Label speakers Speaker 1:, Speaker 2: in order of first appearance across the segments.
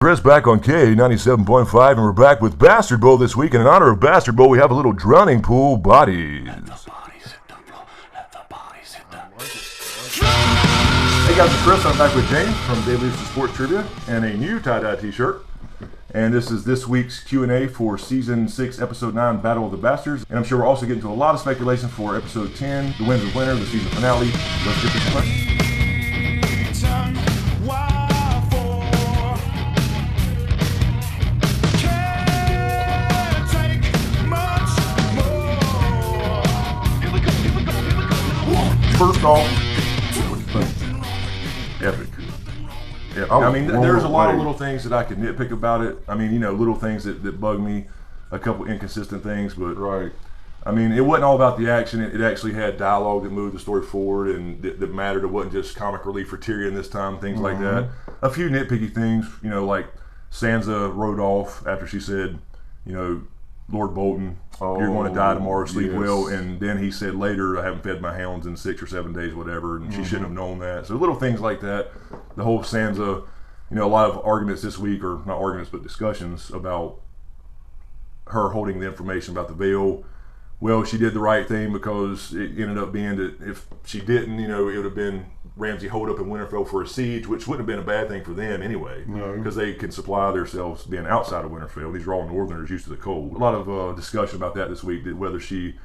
Speaker 1: Chris back on K97.5, and we're back with Bastard Bowl this week. And in honor of Bastard Bowl, we have a little drowning pool bodies.
Speaker 2: Let the bodies hit the floor. Let the bodies hit the
Speaker 1: Hey guys, it's Chris. I'm back with James from Daily News Sports Trivia and a new tie-dye t-shirt. And this is this week's Q&A for Season 6, Episode 9, Battle of the Bastards. And I'm sure we're also getting to a lot of speculation for Episode 10, The Winds of Winter, the season finale. Let's get this question. First off, what do you think? Epic. Yeah, I mean, there's a lot of little things that I could nitpick about it. I mean, you know, little things that bug me, a couple inconsistent things, but
Speaker 3: right.
Speaker 1: I mean, it wasn't all about the action. It actually had dialogue that moved the story forward and that mattered. It wasn't just comic relief for Tyrion this time, things like that. A few nitpicky things, you know, like Sansa rode off after she said, you know, Lord Bolton, you're going to die tomorrow, sleep well. And then he said later, I haven't fed my hounds in 6 or 7 days, whatever, and she shouldn't have known that. So little things like that. The whole Sansa, you know, a lot of arguments this week, or not arguments, but discussions about her holding the information about the veil. Well, she did the right thing because it ended up being that if she didn't, you know, it would have been Ramsay hold up in Winterfell for a siege, which wouldn't have been a bad thing for them anyway, because they can supply themselves being outside of Winterfell. These are all Northerners used to the cold. A lot of discussion about that this week, that whether she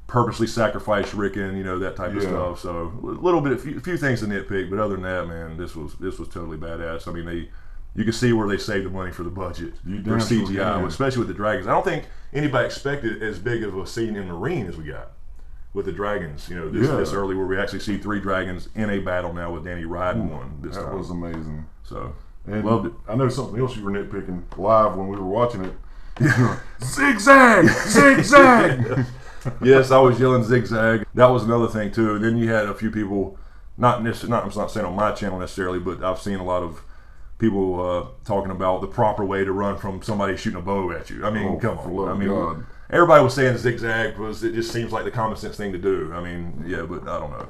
Speaker 1: purposely sacrificed Rickon, you know, that type of stuff. So a little bit, a few things to nitpick, but other than that, man, this was totally badass. I mean, you can see where they saved the money for the budget for CGI, especially with the dragons. I don't think anybody expected as big of a scene in Marine as we got with the dragons. You know, this early, where we actually see 3 dragons in a battle now with Dany riding one this time.
Speaker 3: That was amazing.
Speaker 1: So,
Speaker 3: and
Speaker 1: loved it.
Speaker 3: I know something else you were nitpicking live when we were watching it. Zigzag! Zigzag!
Speaker 1: Yes, I was yelling zigzag. That was another thing too. And then you had a few people, I'm not saying on my channel necessarily, but I've seen a lot of people talking about the proper way to run from somebody shooting a bow at you. I mean, come on. I mean, everybody was saying zigzag because it just seems like the common sense thing to do. I mean, yeah, but I don't know.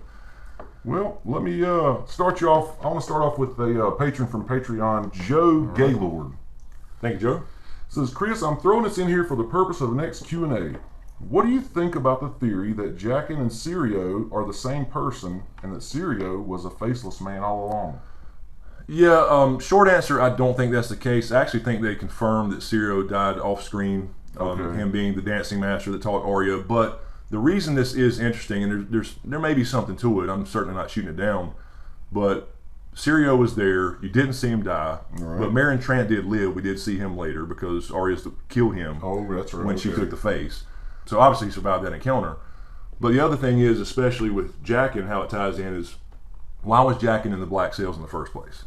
Speaker 3: Well, let me start you off. I want to start off with a patron from Patreon, Joe Gaylord.
Speaker 1: Thank you, Joe.
Speaker 3: Says, Chris, I'm throwing this in here for the purpose of the next Q&A. What do you think about the theory that Jaqen and Syrio are the same person and that Syrio was a faceless man all along?
Speaker 1: Yeah, short answer, I don't think that's the case. I actually think they confirmed that Syrio died off screen, him being the dancing master that taught Arya. But the reason this is interesting, and there may be something to it, I'm certainly not shooting it down, but Syrio was there. You didn't see him die, but Meryn Trant did live. We did see him later because Arya killed him when she took the face. So obviously he survived that encounter. But the other thing is, especially with Jaqen, how it ties in is, why was Jaqen in the Black Sails in the first place?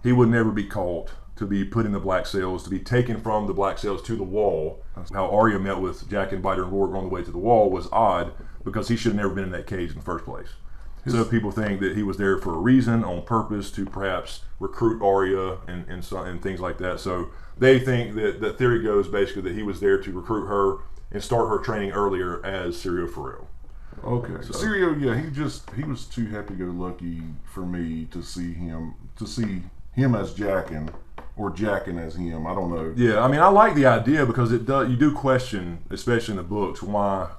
Speaker 1: He would never be caught to be put in the Black Sails, to be taken from the Black Sails to the Wall. How Arya met with Jaqen, Biter, and Rourke on the way to the Wall was odd, because he should have never been in that cage in the first place. So people think that he was there for a reason, on purpose, to perhaps recruit Arya and things like that. So they think that the theory goes basically that he was there to recruit her and start her training earlier as Syrio Forel.
Speaker 3: Okay, so Syrio, he was too happy-go-lucky for me to see him as Jaqen, or Jaqen as him. I don't know.
Speaker 1: Yeah, I mean, I like the idea because you do question, especially in the books, why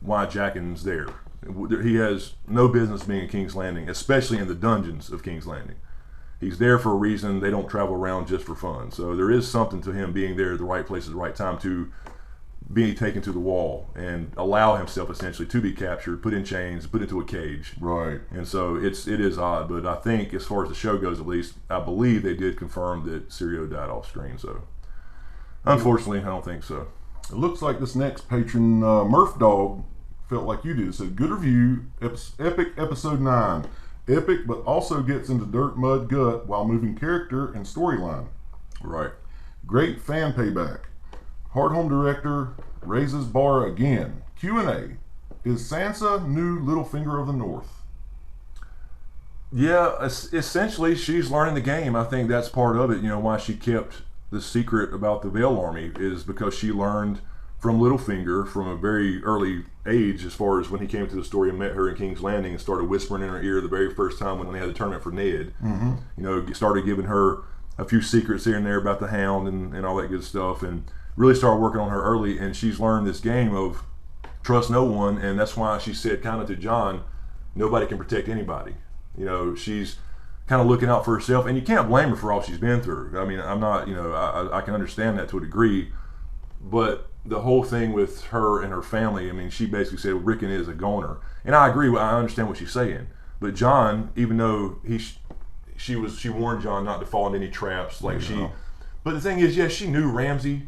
Speaker 1: Jaqen's there. He has no business being in King's Landing, especially in the dungeons of King's Landing. He's there for a reason. They don't travel around just for fun. So there is something to him being there at the right place at the right time to be taken to the Wall and allow himself essentially to be captured, put in chains, put into a cage.
Speaker 3: Right.
Speaker 1: And so it is odd, but I think as far as the show goes, at least, I believe they did confirm that Syrio died off screen. So unfortunately, I don't think so.
Speaker 3: It looks like this next patron, Murph Dog, felt like you did. It said, good review, epic episode 9. Epic, but also gets into dirt, mud, gut while moving character and storyline.
Speaker 1: Right.
Speaker 3: Great fan payback. Hard Home director raises bar again. Q&A. Is Sansa new Littlefinger of the North?
Speaker 1: Yeah, essentially she's learning the game. I think that's part of it. You know, why she kept the secret about the Veil Army is because she learned from Littlefinger from a very early age, as far as when he came to the story and met her in King's Landing and started whispering in her ear the very first time when they had the tournament for Ned. You know, started giving her a few secrets here and there about the hound and all that good stuff, and really started working on her early. And she's learned this game of trust no one, and that's why she said kind of to John, nobody can protect anybody. You know, she's kind of looking out for herself, and you can't blame her for all she's been through. I mean, I'm not, you know, I can understand that to a degree, but the whole thing with her and her family, I mean, she basically said Rickon is a goner, and I agree. I understand what she's saying, but John, even though she warned John not to fall into any traps, like but the thing is, yes, she knew Ramsay,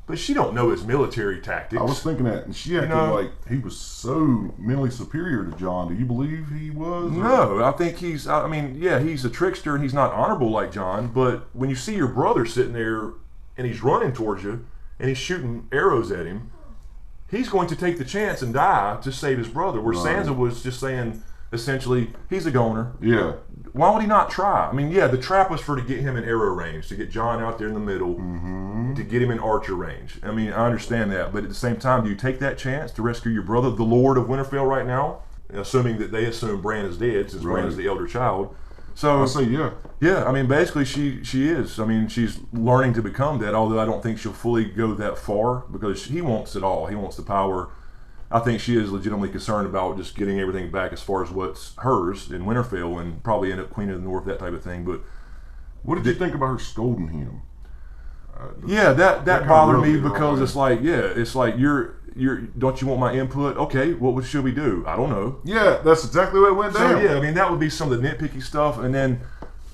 Speaker 1: but she don't know his military tactics.
Speaker 3: I was thinking that, and she acted like he was so mentally superior to John. Do you believe he was?
Speaker 1: No, I think he's a trickster and he's not honorable like John, but when you see your brother sitting there and he's running towards you and he's shooting arrows at him, he's going to take the chance and die to save his brother, where Sansa was just saying, essentially, he's a goner.
Speaker 3: Yeah.
Speaker 1: Why would he not try? I mean, yeah, the trap was to get him in arrow range, to get John out there in the middle, to get him in archer range. I mean, I understand that, but at the same time, do you take that chance to rescue your brother, the Lord of Winterfell right now? Assuming that they assume Bran is dead, since Bran is the elder child. So
Speaker 3: I say yeah.
Speaker 1: Yeah, I mean, basically she is. I mean, she's learning to become that, although I don't think she'll fully go that far, because he wants it all. He wants the power. I think she is legitimately concerned about just getting everything back as far as what's hers in Winterfell, and probably end up Queen of the North, that type of thing. But
Speaker 3: what did you think about her scolding him?
Speaker 1: That bothered me, because it's like you're don't you want my input? Okay, what should we do? I don't know.
Speaker 3: Yeah, that's exactly what went down.
Speaker 1: So yeah, I mean, that would be some of the nitpicky stuff. And then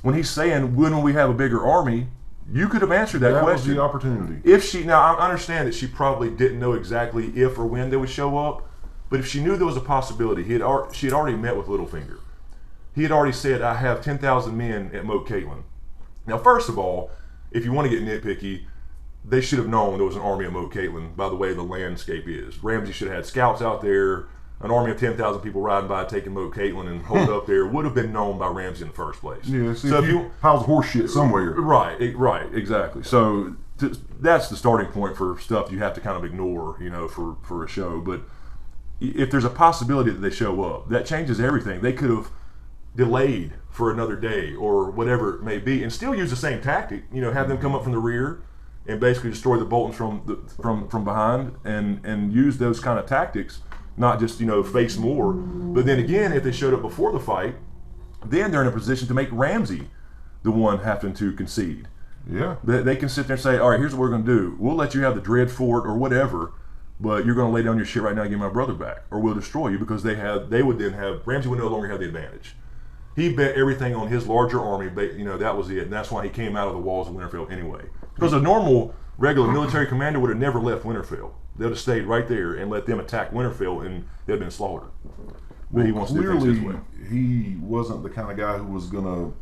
Speaker 1: when he's saying, when will we have a bigger army? You could have answered that question.
Speaker 3: That was the opportunity.
Speaker 1: Now I understand that she probably didn't know exactly if or when they would show up, but if she knew there was a possibility, she had already met with Littlefinger. He had already said, I have 10,000 men at Moat Caitlin. Now, first of all, if you want to get nitpicky, they should have known there was an army at Moat Caitlin by the way the landscape is. Ramsay should have had scouts out there. An army of 10,000 people riding by, taking Moat Caitlin and hold up there would have been known by Ramsay in the first place.
Speaker 3: Yeah, see, so if you piles of horse shit somewhere.
Speaker 1: Right, exactly. So that's the starting point for stuff you have to kind of ignore, you know, for a show. But if there's a possibility that they show up, that changes everything. They could have delayed for another day or whatever it may be, and still use the same tactic. You know, have them come up from the rear and basically destroy the Boltons from behind, and use those kind of tactics. Not just, you know, face more. But then again, if they showed up before the fight, then they're in a position to make Ramsay the one having to concede.
Speaker 3: Yeah.
Speaker 1: They can sit there and say, all right, here's what we're going to do. We'll let you have the Dread Fort or whatever, but you're going to lay down your shit right now and give my brother back, or we'll destroy you, because Ramsay would no longer have the advantage. He bet everything on his larger army, but, you know, that was it. And that's why he came out of the walls of Winterfell anyway. Because a normal, regular military commander would have never left Winterfell. They'd have stayed right there and let them attack Winterfell, and they'd have been slaughtered. But he wants to do things his way.
Speaker 3: He wasn't the kind of guy who was going to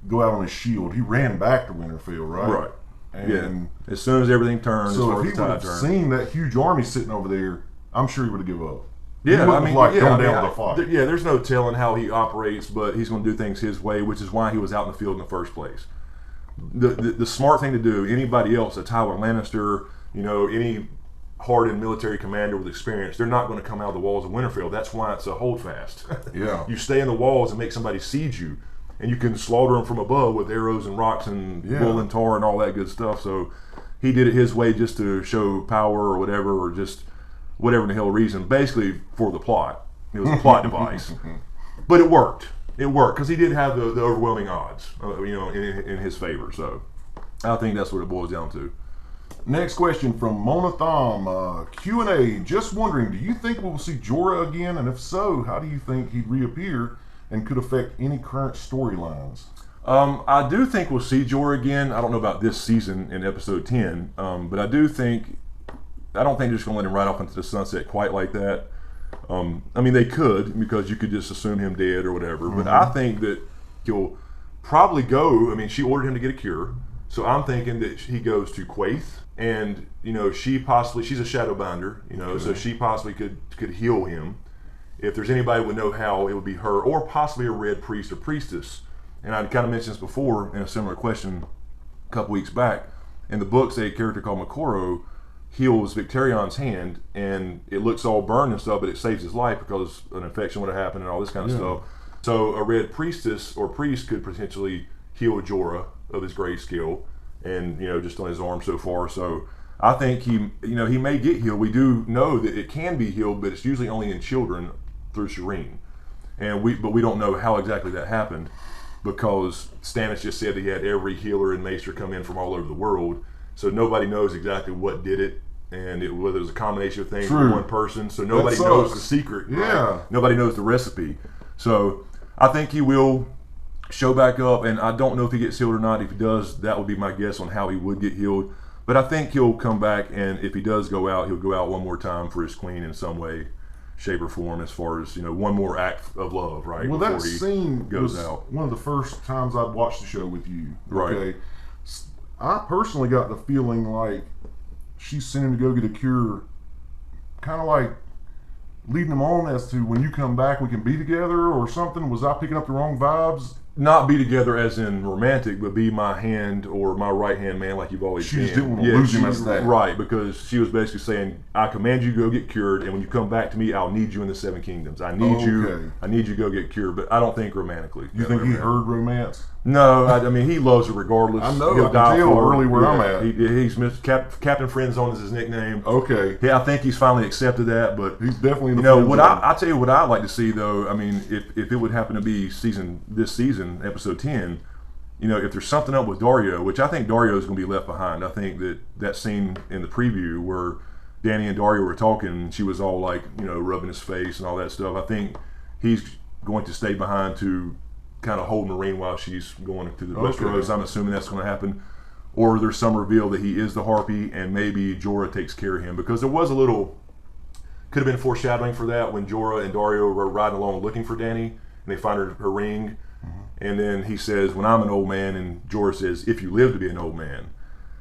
Speaker 3: go out on his shield. He ran back to Winterfell, right?
Speaker 1: Right.
Speaker 3: And
Speaker 1: yeah. As soon as everything turned,
Speaker 3: so if he would have seen that huge army sitting over there, I'm sure he would have given up.
Speaker 1: Yeah,
Speaker 3: I mean, down the fight.
Speaker 1: There's no telling how he operates, but he's going to do things his way, which is why he was out in the field in the first place. The smart thing to do, anybody else, a Tywin Lannister, you know, any hardened military commander with experience, they're not going to come out of the walls of Winterfell. That's why it's a holdfast.
Speaker 3: Yeah.
Speaker 1: You stay in the walls and make somebody siege you, and you can slaughter them from above with arrows and rocks and bull and tar and all that good stuff. So he did it his way, just to show power or whatever, or just whatever the hell reason, basically for the plot. It was a plot device. But it worked. It worked, because he did have the overwhelming odds, you know, in his favor. So I think that's what it boils down to.
Speaker 3: Next question from Mona Thom, Q&A. Just wondering, do you think we will see Jorah again? And if so, how do you think he'd reappear and could affect any current storylines?
Speaker 1: I do think we'll see Jorah again. I don't know about this season in episode 10, but I don't think they're just going to let him ride off into the sunset quite like that. I mean, they could, because you could just assume him dead or whatever, but I think that he'll probably go. I mean, she ordered him to get a cure, so I'm thinking that he goes to Quaithe, and, you know, she's a Shadowbinder, you know, so she possibly could heal him. If there's anybody who would know how, it would be her, or possibly a red priest or priestess. And I kind of mentioned this before in a similar question a couple weeks back. In the books, a character called Makoro heals Victarion's hand, and it looks all burned and stuff, but it saves his life because an infection would have happened and all this kind of stuff. So a red priestess or priest could potentially heal Jorah of his grayscale, and just on his arm so far. So I think he may get healed. We do know that it can be healed, but it's usually only in children through Shireen, but we don't know how exactly that happened, because Stannis just said that he had every healer and maester come in from all over the world, so nobody knows exactly what did it, and whether it was a combination of things with one person. So nobody knows the secret.
Speaker 3: Yeah,
Speaker 1: right? Nobody knows the recipe. So I think he will show back up, and I don't know if he gets healed or not. If he does, that would be my guess on how he would get healed. But I think he'll come back, and if he does go out, he'll go out one more time for his queen in some way, shape, or form, as far as one more act of love, right?
Speaker 3: Well, that scene
Speaker 1: goes
Speaker 3: was
Speaker 1: out.
Speaker 3: one of the first times I'd watched the show with you.
Speaker 1: Right.
Speaker 3: Okay, I personally got the feeling like she's sent him to go get a cure, kind of like leading him on as to when you come back we can be together or something. Was I picking up the wrong vibes?
Speaker 1: Not be together as in romantic, but be my hand or my right hand man, like you've always
Speaker 3: She
Speaker 1: been.
Speaker 3: just didn't want to lose him as that.
Speaker 1: Right, because she was basically saying, I command you to go get cured, and when you come back to me, I'll need you in the Seven Kingdoms. I need you to go get cured, but I don't think romantically.
Speaker 3: You think he heard romance?
Speaker 1: No, I mean, he loves her regardless.
Speaker 3: I know,
Speaker 1: He'll
Speaker 3: I can tell early where I'm at.
Speaker 1: He's Captain Friendzone is his nickname.
Speaker 3: Okay.
Speaker 1: Yeah, I think he's finally accepted that, but
Speaker 3: he's definitely in the friend zone.
Speaker 1: I'll tell you what I'd like to see, though. I mean, if it would happen to be this season, episode 10, if there's something up with Dario, which I think Dario is going to be left behind. I think that scene in the preview where Dany and Dario were talking, she was all like, rubbing his face and all that stuff. I think he's going to stay behind to kind of hold Marine while she's going through the Westeros. I'm assuming that's going to happen. Or there's some reveal that he is the Harpy, and maybe Jorah takes care of him, because there was could have been foreshadowing for that when Jorah and Dario were riding along looking for Dany, and they find her ring, and then he says, when I'm an old man, and Jorah says, if you live to be an old man.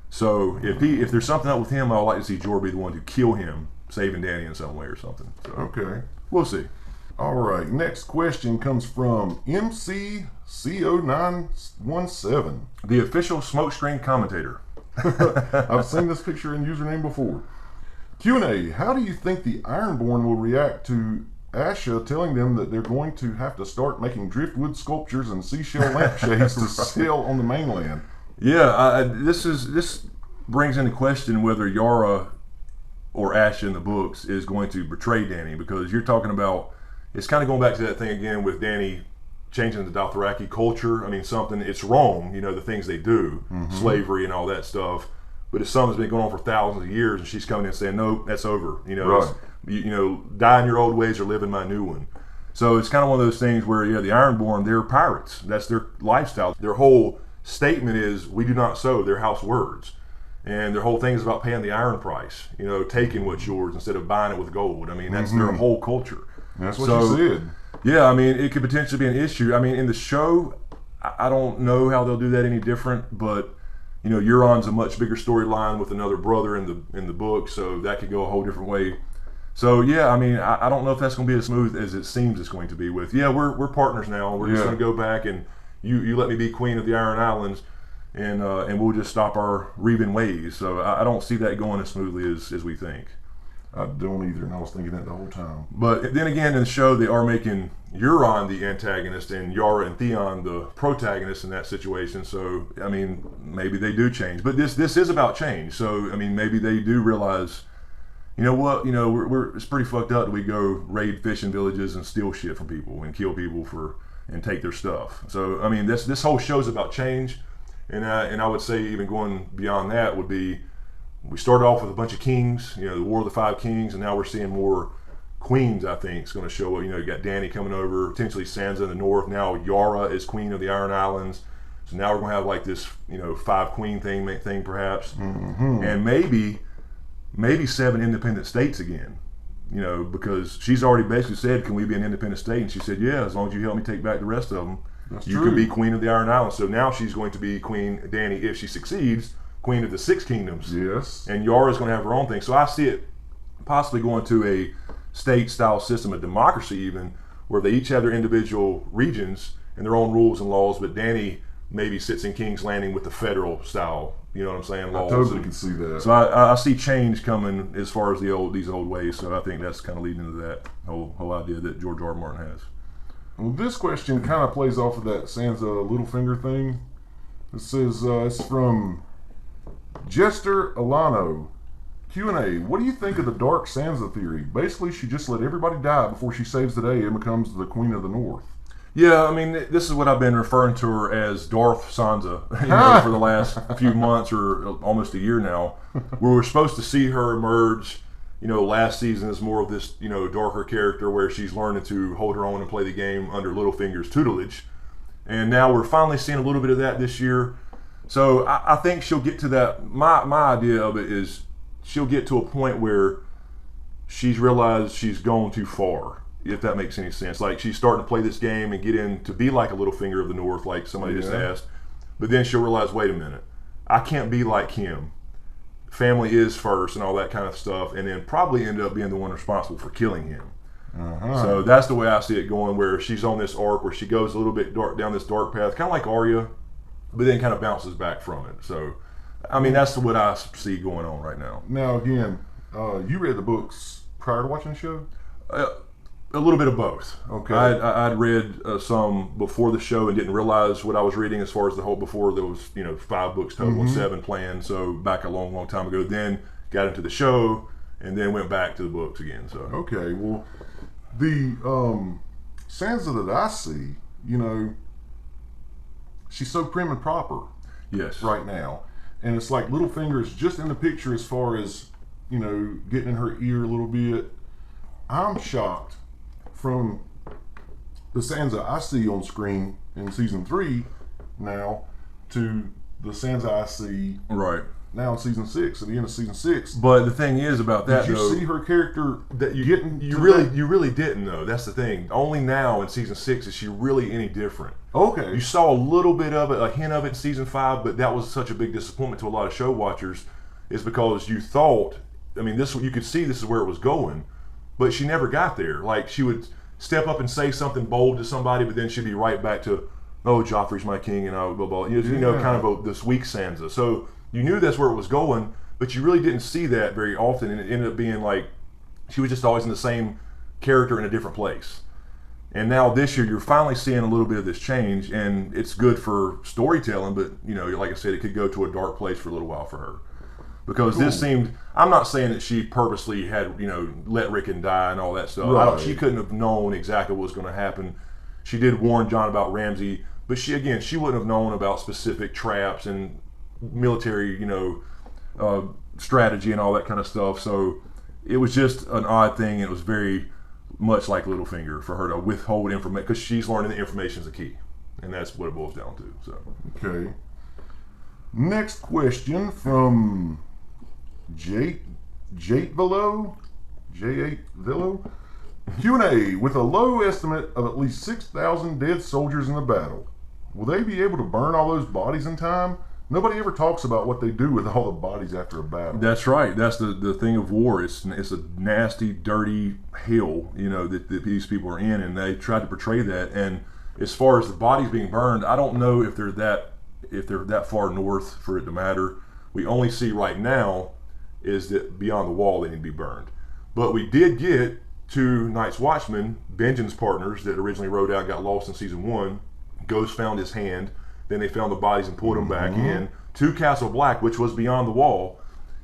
Speaker 1: So if there's something up with him, I'd like to see Jorah be the one to kill him, saving Dany in some way or something. So,
Speaker 3: okay.
Speaker 1: We'll see.
Speaker 3: All right, next question comes from MCCO917.
Speaker 1: The official smokescreen commentator.
Speaker 3: I've seen this picture and username before. Q&A, how do you think the Ironborn will react to Asha telling them that they're going to have to start making driftwood sculptures and seashell lampshades to sell on the mainland?
Speaker 1: Yeah, this brings into question whether Yara or Asha in the books is going to betray Dany, because you're talking about, it's kind of going back to that thing again with Dany changing the Dothraki culture. I mean, it's wrong, the things they do, slavery and all that stuff, but it's something that's been going on for thousands of years, and she's coming in and saying, no, that's over.
Speaker 3: Right.
Speaker 1: Die in your old ways or live in my new one. So it's kind of one of those things where, the Ironborn, they're pirates. That's their lifestyle. Their whole statement is, we do not sow, their house words. And their whole thing is about paying the iron price, taking what's yours instead of buying it with gold. I mean, that's their whole culture.
Speaker 3: That's what you said.
Speaker 1: Yeah, I mean, it could potentially be an issue. I mean, in the show, I don't know how they'll do that any different, but Euron's a much bigger storyline with another brother in the book, so that could go a whole different way. So yeah, I mean, I don't know if that's going to be as smooth as it seems it's going to be. We're partners now. We're just going to go back, and you let me be queen of the Iron Islands, and we'll just stop our Revan ways. So I don't see that going as smoothly as we think.
Speaker 3: I don't either, and I was thinking that the whole time.
Speaker 1: But then again, in the show, they are making Euron the antagonist and Yara and Theon the protagonists in that situation. So, I mean, maybe they do change. But this is about change. So, I mean, maybe they do realize, you know what, it's pretty fucked up that we go raid fishing villages and steal shit from people and kill people and take their stuff. So, I mean, this whole show's about change. And I would say even going beyond that would be, we started off with a bunch of kings, the War of the Five Kings, and now we're seeing more queens. I think is going to show up. You got Dany coming over, potentially Sansa in the north. Now Yara is queen of the Iron Islands. So now we're going to have like this, 5 queen thing perhaps, and maybe 7 independent states again. Because she's already basically said, "Can we be an independent state?" And she said, "Yeah, as long as you help me take back the rest of them, you can be queen of the Iron Islands." So now she's going to be Queen Dany, if she succeeds, queen of the 6 kingdoms.
Speaker 3: Yes.
Speaker 1: And Yara's going to have her own thing. So I see it possibly going to a state-style system, a democracy even, where they each have their individual regions and their own rules and laws, but Dany maybe sits in King's Landing with the federal style, you know what I'm saying, laws.
Speaker 3: I totally can see that.
Speaker 1: So I see change coming as far as these old ways, so I think that's kind of leading into that whole idea that George R. R. Martin has.
Speaker 3: Well, this question kind of plays off of that Sansa Littlefinger thing. It says it's from Jester Alano. Q&A, what do you think of the Dark Sansa theory? Basically, she just let everybody die before she saves the day and becomes the Queen of the North.
Speaker 1: Yeah, I mean, this is what I've been referring to her as Darth Sansa, for the last few months or almost a year now, where we're supposed to see her emerge. Last season is more of this, darker character where she's learning to hold her own and play the game under Littlefinger's tutelage. And now we're finally seeing a little bit of that this year. So I think she'll get to that. My idea of it is she'll get to a point where she's realized she's gone too far, if that makes any sense. Like, she's starting to play this game and get in to be like a Littlefinger of the North, like somebody just asked. But then she'll realize, wait a minute, I can't be like him. Family is first and all that kind of stuff, and then probably end up being the one responsible for killing him. So that's the way I see it going, where she's on this arc where she goes a little bit dark down this dark path, kind of like Arya, but then kind of bounces back from it. So, I mean, that's what I see going on right now.
Speaker 3: Now, again, you read the books prior to watching the show?
Speaker 1: A little bit of both.
Speaker 3: Okay.
Speaker 1: I'd read some before the show and didn't realize what I was reading as far as the whole, before there was, 5 books total and 7 planned. So back a long, long time ago. Then got into the show and then went back to the books again. So
Speaker 3: okay, well, the Sansa that I see, she's so prim and proper.
Speaker 1: Yes.
Speaker 3: Right now. And it's like Littlefinger is just in the picture as far as, getting in her ear a little bit. I'm shocked from the Sansa I see on screen in season 3 now to the Sansa I see now in season 6, at the end of season 6.
Speaker 1: But the thing is about that,
Speaker 3: did you see her character
Speaker 1: that you
Speaker 3: you
Speaker 1: really didn't, though. That's the thing. Only now in season 6 is she really any different.
Speaker 3: Okay.
Speaker 1: You saw a little bit of it, a hint of it in season 5, but that was such a big disappointment to a lot of show watchers, is because you thought, I mean, you could see this is where it was going, but she never got there. Like, she would step up and say something bold to somebody, but then she'd be right back to, oh, Joffrey's my king, and blah, blah, blah. Kind of this weak Sansa. So you knew that's where it was going, but you really didn't see that very often, and it ended up being like she was just always in the same character in a different place. And now this year, you're finally seeing a little bit of this change, and it's good for storytelling, but, like I said, it could go to a dark place for a little while for her. Because this seemed, I'm not saying that she purposely had, let Rickon die and all that stuff.
Speaker 3: Right.
Speaker 1: She couldn't have known exactly what was going to happen. She did warn Jon about Ramsay, but she wouldn't have known about specific traps and military, strategy and all that kind of stuff. So it was just an odd thing. It was very much like Littlefinger for her to withhold information, because she's learning the information is the key, and that's what it boils down to. So
Speaker 3: okay. Next question from Jate Villo. J8 Villo. Q&A, with a low estimate of at least 6,000 dead soldiers in the battle, will they be able to burn all those bodies in time? Nobody ever talks about what they do with all the bodies after a battle.
Speaker 1: That's right. That's the thing of war. It's a nasty, dirty hell, that these people are in, and they tried to portray that. And as far as the bodies being burned, I don't know if they're that far north for it to matter. We only see right now is that beyond the wall they need to be burned. But we did get 2 Night's Watchmen, Benjen's partners that originally rode out, got lost in season 1. Ghost found his hand. Then they found the bodies and pulled them back in to Castle Black, which was beyond the wall.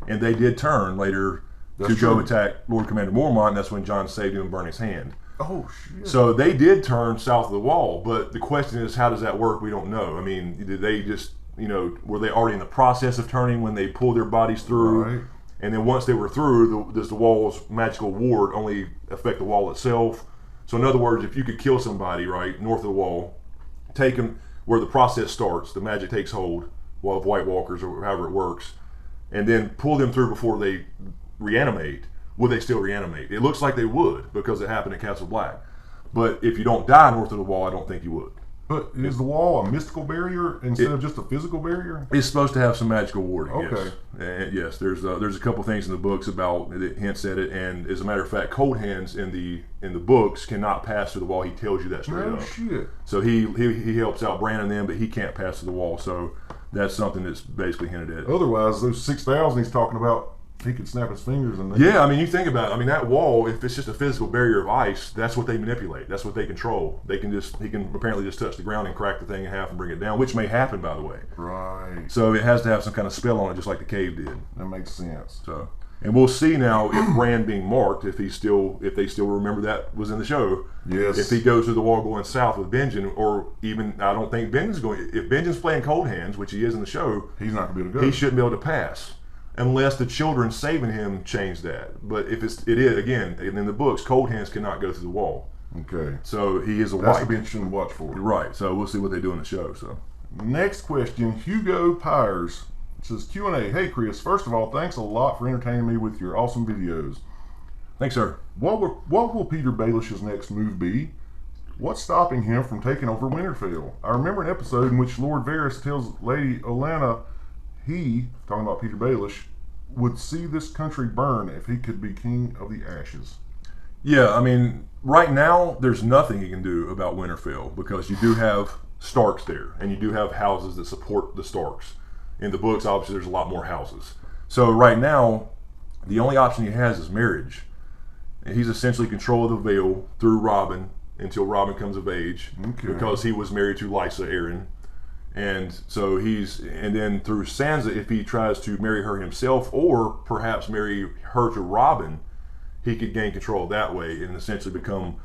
Speaker 1: And they did turn later to go attack Lord Commander Mormont, and that's when Jon saved him and burned his hand.
Speaker 3: Oh, shit.
Speaker 1: So they did turn south of the wall, but the question is, how does that work? We don't know. I mean, did they just, were they already in the process of turning when they pulled their bodies through?
Speaker 3: Right.
Speaker 1: And then once they were through, does the wall's magical ward only affect the wall itself? So in other words, if you could kill somebody, right, north of the wall, take them where the process starts, the magic takes hold of White Walkers or however it works, and then pull them through before they reanimate, would they still reanimate? It looks like they would, because it happened at Castle Black. But if you don't die north of the wall, I don't think you would.
Speaker 3: But is the wall a mystical barrier instead of just a physical barrier?
Speaker 1: It's supposed to have some magical warding.
Speaker 3: Okay.
Speaker 1: Yes. And yes, there's a couple things in the books about that hints at it, and as a matter of fact, Cold Hands in the books cannot pass through the wall. He tells you that straight up.
Speaker 3: No shit.
Speaker 1: So he helps out Bran and them, but he can't pass through the wall. So that's something that's basically hinted at.
Speaker 3: Otherwise, those 6,000 he's talking about he could snap his fingers and
Speaker 1: yeah, I mean, you think about it. I mean, that wall, if it's just a physical barrier of ice, that's what they manipulate. That's what they control. He can apparently just touch the ground and crack the thing in half and bring it down, which may happen, by the way.
Speaker 3: Right.
Speaker 1: So it has to have some kind of spell on it, just like the cave did.
Speaker 3: That makes sense.
Speaker 1: So, and we'll see now if Bran being marked, if they still remember that was in the show.
Speaker 3: Yes.
Speaker 1: If he goes to the wall going south with Benjen, or even, I don't think Benjen's going. If Benjen's playing cold hands, which he is in the show,
Speaker 3: he's not going to be able to go.
Speaker 1: He shouldn't be able to pass. Unless the children saving him change that. But if it is, again, in the books, cold hands cannot go through the wall.
Speaker 3: Okay.
Speaker 1: So he is a
Speaker 3: That's
Speaker 1: white.
Speaker 3: That's be interesting to watch for.
Speaker 1: Right. So we'll see what they do in the show. So
Speaker 3: next question, Hugo Pyers says, Q&A. Hey Chris, first of all, thanks a lot for entertaining me with your awesome videos.
Speaker 1: Thanks, sir.
Speaker 3: What will Peter Baelish's next move be? What's stopping him from taking over Winterfell? I remember an episode in which Lord Varys tells Lady Olenna he, talking about Peter Baelish, would see this country burn if he could be king of the ashes.
Speaker 1: Yeah, I mean, right now there's nothing he can do about Winterfell because you do have Starks there, and you do have houses that support the Starks. In the books, obviously, there's a lot more houses. So right now, the only option he has is marriage. And he's essentially control of the Vale through Robin until Robin comes of age, because he was married to Lysa Arryn. And so and then through Sansa, if he tries to marry her himself or perhaps marry her to Robin, he could gain control that way and essentially become,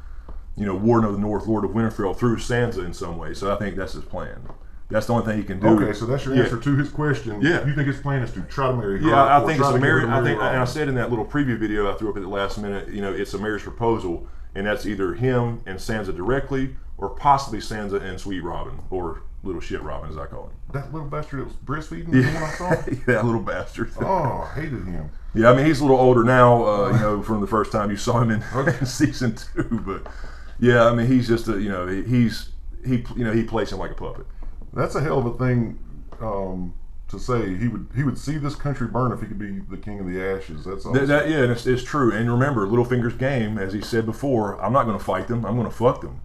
Speaker 1: Warden of the North, Lord of Winterfell through Sansa in some way. So I think that's his plan. That's the only thing he can do.
Speaker 3: Okay, so that's your answer to his question.
Speaker 1: Yeah.
Speaker 3: You think his plan is to try to marry her?
Speaker 1: Yeah, I think it's a marriage.
Speaker 3: And
Speaker 1: I said in that little preview video I threw up at the last minute, it's a marriage proposal, and that's either him and Sansa directly, or possibly Sansa and Sweet Robin, or Little Shit Robin, as I call him.
Speaker 3: That little bastard that was breastfeeding the one I saw?
Speaker 1: That little bastard.
Speaker 3: Oh, I hated him.
Speaker 1: Yeah, I mean, he's a little older now, from the first time you saw him in season 2, but yeah, I mean, he's just he plays him like a puppet.
Speaker 3: That's a hell of a thing to say. He would see this country burn if he could be the king of the ashes. That's awesome.
Speaker 1: Yeah, it's true. And remember, Littlefinger's game, as he said before, I'm not going to fight them. I'm going to fuck them.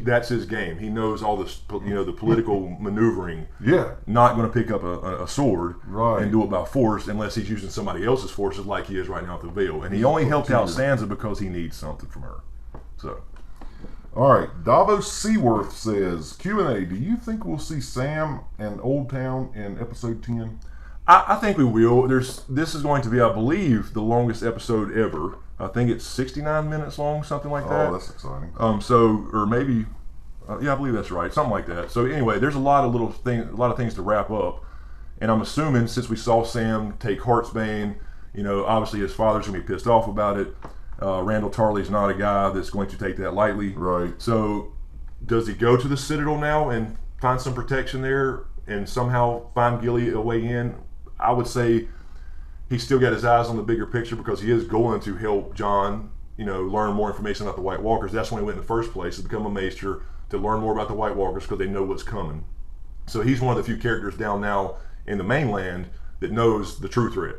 Speaker 1: That's his game. He knows all this, the political maneuvering.
Speaker 3: Yeah.
Speaker 1: Not going to pick up a sword and do it by force unless he's using somebody else's forces like he is right now at the Vale. And he only helped out Sansa because he needs something from her. So.
Speaker 3: All right, Davos Seaworth says, Q&A, do you think we'll see Sam and Old Town in episode 10?
Speaker 1: I think we will. This is going to be, I believe, the longest episode ever. I think it's 69 minutes long, something like that.
Speaker 3: Oh, that's exciting.
Speaker 1: Or maybe, I believe that's right, something like that. So anyway, there's a lot of things to wrap up. And I'm assuming, since we saw Sam take Heartsbane, obviously his father's going to be pissed off about it. Randall Tarley's not a guy that's going to take that lightly.
Speaker 3: Right.
Speaker 1: So does he go to the Citadel now and find some protection there and somehow find Gilly a way in? I would say he's still got his eyes on the bigger picture because he is going to help Jon, learn more information about the White Walkers. That's when he went in the first place, to become a maester, to learn more about the White Walkers because they know what's coming. So he's one of the few characters down now in the mainland that knows the true threat.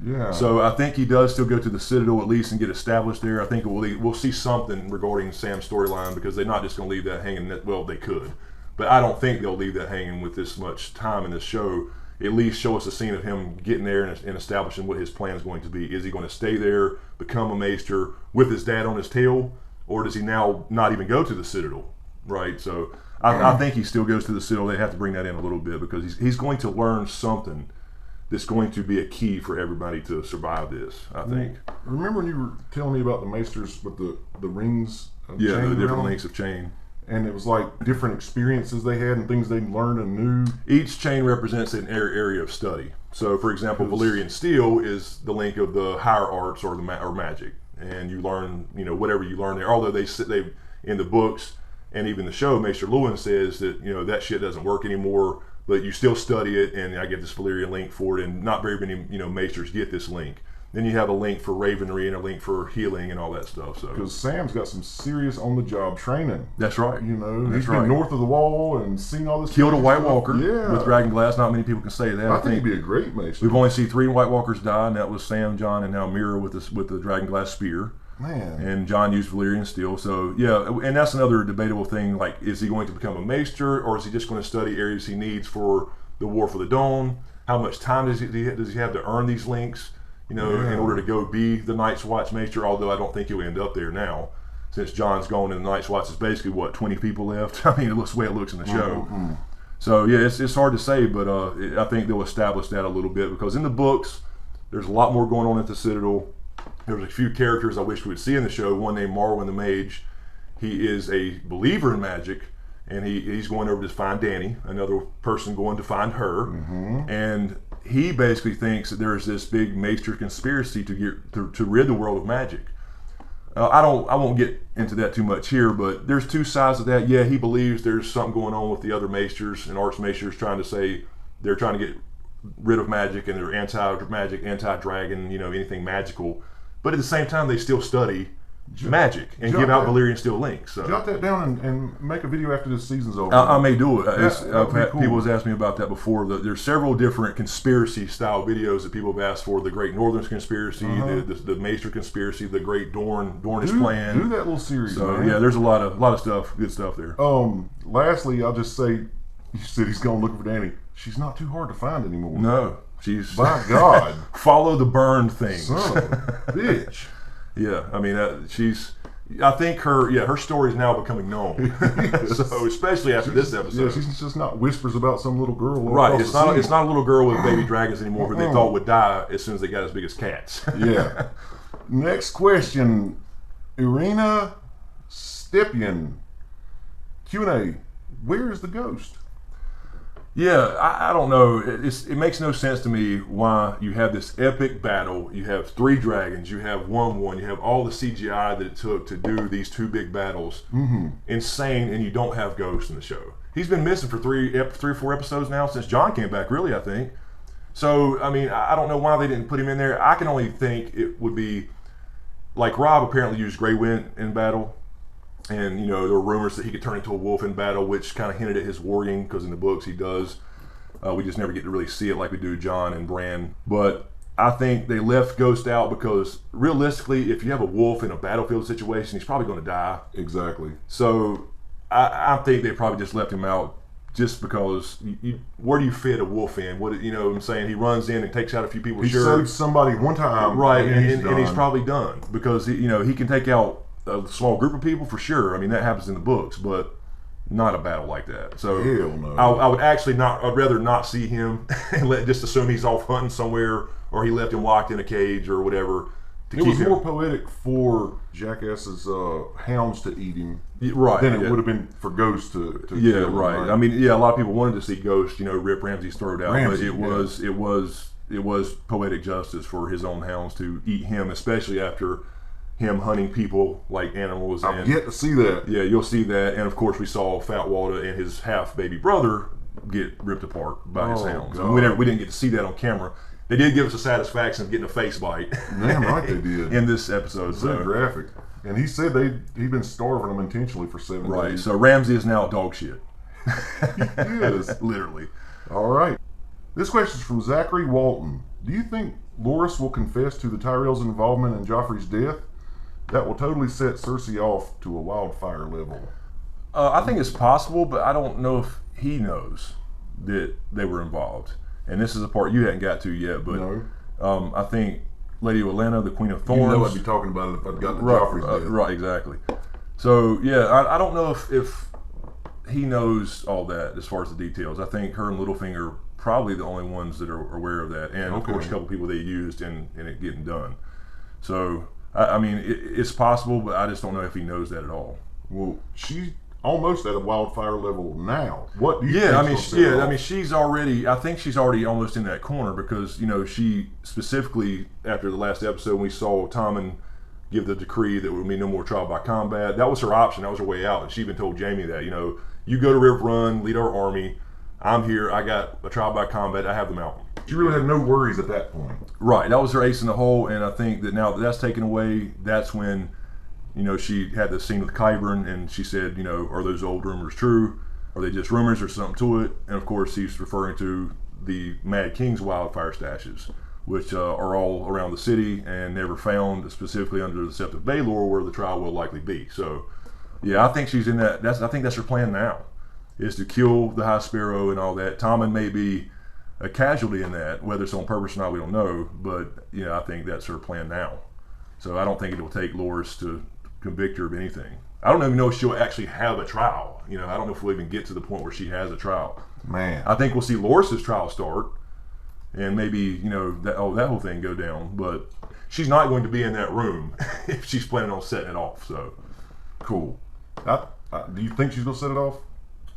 Speaker 3: Yeah.
Speaker 1: So I think he does still go to the Citadel at least and get established there. I think we'll see something regarding Sam's storyline because they're not just going to leave that hanging. Well, they could, but I don't think they'll leave that hanging with this much time in this show. At least show us a scene of him getting there and establishing what his plan is going to be. Is he going to stay there, become a maester with his dad on his tail, or does he now not even go to the Citadel? Right. So I think he still goes to the Citadel. They have to bring that in a little bit because he's going to learn something that's going to be a key for everybody to survive this, I think.
Speaker 3: Remember when you were telling me about the maesters with the rings of
Speaker 1: chain? Yeah, the different
Speaker 3: around?
Speaker 1: links of chain.
Speaker 3: And it was like different experiences they had and things they learned and knew.
Speaker 1: Each chain represents an area of study. So, for example, Valyrian steel is the link of the higher arts or magic, and you learn, whatever you learn there. Although they in the books and even the show, Maester Luwin says that that shit doesn't work anymore. But you still study it, and I get this Valyrian link for it, and not very many, maesters get this link. Then you have a link for Ravenry and a link for healing and all that stuff. So
Speaker 3: because Sam's got some serious on-the-job training.
Speaker 1: That's right.
Speaker 3: He's been north of the wall and seen all this.
Speaker 1: Killed a White Walker
Speaker 3: with
Speaker 1: Dragonglass. Not many people can say that.
Speaker 3: I think he'd be a great maester.
Speaker 1: We've only seen 3 White Walkers die, and that was Sam, Jon, and now Mira with the Dragonglass spear.
Speaker 3: Man.
Speaker 1: And Jon used Valyrian steel. So yeah, and that's another debatable thing. Like, is he going to become a maester, or is he just going to study areas he needs for the War for the Dawn? How much time does he have to earn these links? in order to go be the Night's Watch Maester, although I don't think he'll end up there now. Since John's gone and the Night's Watch is basically, 20 people left? I mean, it looks the way it looks in the show. So, yeah, it's hard to say, but I think they'll establish that a little bit, because in the books, there's a lot more going on at the Citadel. There's a few characters I wish we would see in the show. One named Marwyn the Mage. He is a believer in magic, and he's going over to find Dany, another person going to find her. And he basically thinks that there's this big Maester conspiracy to rid the world of magic. I won't get into that too much here, but there's two sides of that. Yeah, he believes there's something going on with the other Maesters and Archmaesters trying to say they're trying to get rid of magic and they're anti-magic, anti-dragon, anything magical. But at the same time, they still study magic and give out Valyrian steel links. So.
Speaker 3: Jot that down and make a video after this season's over.
Speaker 1: I may do it.
Speaker 3: Cool.
Speaker 1: People have asked me about that before. There's several different conspiracy style videos that people have asked for. The Great Northern Conspiracy, the Maester Conspiracy, the Great Dornish Plan.
Speaker 3: Do that little series.
Speaker 1: So
Speaker 3: man.
Speaker 1: yeah, there's a lot of stuff, good stuff there.
Speaker 3: Lastly, I'll just say, you said he's going looking for Dany. She's not too hard to find anymore.
Speaker 1: No, she's.
Speaker 3: By God.
Speaker 1: Follow the burned things.
Speaker 3: Son of a bitch.
Speaker 1: Yeah, I mean, I think her story is now becoming known. So especially after this episode.
Speaker 3: Yeah, she's just not whispers about some little girl.
Speaker 1: Right, it's not a little girl with baby dragons anymore who they thought would die as soon as they got as big as cats.
Speaker 3: Yeah. Next question, Irina Stepien, Q&A. Where is the ghost?
Speaker 1: Yeah, I don't know. It makes no sense to me why you have this epic battle. You have 3 dragons. You have 1/1. You have all the CGI that it took to do these 2 big battles. Insane, and you don't have Ghost in the show. He's been missing for 3 or 4 episodes now since John came back, really, I think. So, I mean, I don't know why they didn't put him in there. I can only think it would be, like Rob apparently used Grey Wind in battle. And, there were rumors that he could turn into a wolf in battle, which kind of hinted at his warging, because in the books he does. We just never get to really see it like we do Jon and Bran. But I think they left Ghost out because, realistically, if you have a wolf in a battlefield situation, he's probably going to die.
Speaker 3: Exactly.
Speaker 1: So I think they probably just left him out just because, where do you fit a wolf in? What I'm saying? He runs in and takes out a few people.
Speaker 3: He saves somebody one time.
Speaker 1: Right, and he's probably done. Because, he can take out a small group of people for sure. I mean, that happens in the books, but not a battle like that. So
Speaker 3: hell no.
Speaker 1: I would actually I'd rather not see him and just assume he's off hunting somewhere, or he left him locked in a cage or whatever.
Speaker 3: It was more poetic for Jackass's hounds to eat him,
Speaker 1: right?
Speaker 3: Than it would have been for Ghost to
Speaker 1: yeah,
Speaker 3: kill him,
Speaker 1: right. I mean, yeah, a lot of people wanted to see Ghost, rip Ramsay's throat out, but it was poetic justice for his own hounds to eat him, especially after him hunting people like animals.
Speaker 3: I've yet to see that.
Speaker 1: Yeah, you'll see that. And of course we saw Fat Walda and his half baby brother get ripped apart by his hounds. And we didn't get to see that on camera. They did give us the satisfaction of getting a face bite.
Speaker 3: Damn right they did.
Speaker 1: In this episode.
Speaker 3: So graphic. And he said he'd been starving them intentionally for 7 days.
Speaker 1: Right, so Ramsay is now dog shit.
Speaker 3: He is.
Speaker 1: Literally.
Speaker 3: All right. This question is from Zachary Walton. Do you think Loras will confess to the Tyrell's involvement in Joffrey's death? That will totally set Cersei off to a wildfire level.
Speaker 1: I think it's possible, but I don't know if he knows that they were involved. And this is a part you hadn't got to yet, but no. I think Lady Olenna, the Queen of Thorns.
Speaker 3: I'd be talking about it if I'd got to Joffrey's death.
Speaker 1: Right, exactly. So, yeah, I don't know if he knows all that as far as the details. I think her and Littlefinger are probably the only ones that are aware of that. And, of course, a couple people they used in it getting done. So, I mean, it's possible, but I just don't know if he knows that at all.
Speaker 3: Well, she's almost at a wildfire level now. What do you
Speaker 1: think?
Speaker 3: I
Speaker 1: mean, she's already. I think she's already almost in that corner because she specifically after the last episode when we saw Tommen give the decree that there would be no more trial by combat. That was her option. That was her way out, and she even told Jaime that you go to River Run, lead our army. I'm here. I got a trial by combat. I have the mountain.
Speaker 3: She really had no worries at that point.
Speaker 1: Right. That was her ace in the hole, and I think that now that that's taken away, that's when, she had the scene with Qyburn, and she said, are those old rumors true? Are they just rumors or something to it? And of course, he's referring to the Mad King's wildfire stashes, which are all around the city and never found specifically under the Sept of Baelor, where the trial will likely be. So, yeah, I think she's in that. I think that's her plan now, is to kill the High Sparrow and all that. Tommen may be a casualty in that. Whether it's on purpose or not, we don't know. But I think that's her plan now. So I don't think it will take Loris to convict her of anything. I don't even know if she'll actually have a trial. I don't know if we'll even get to the point where she has a trial.
Speaker 3: Man,
Speaker 1: I think we'll see Loris's trial start, and maybe that whole thing go down. But she's not going to be in that room if she's planning on setting it off. So
Speaker 3: cool. Do you think she's gonna set it off?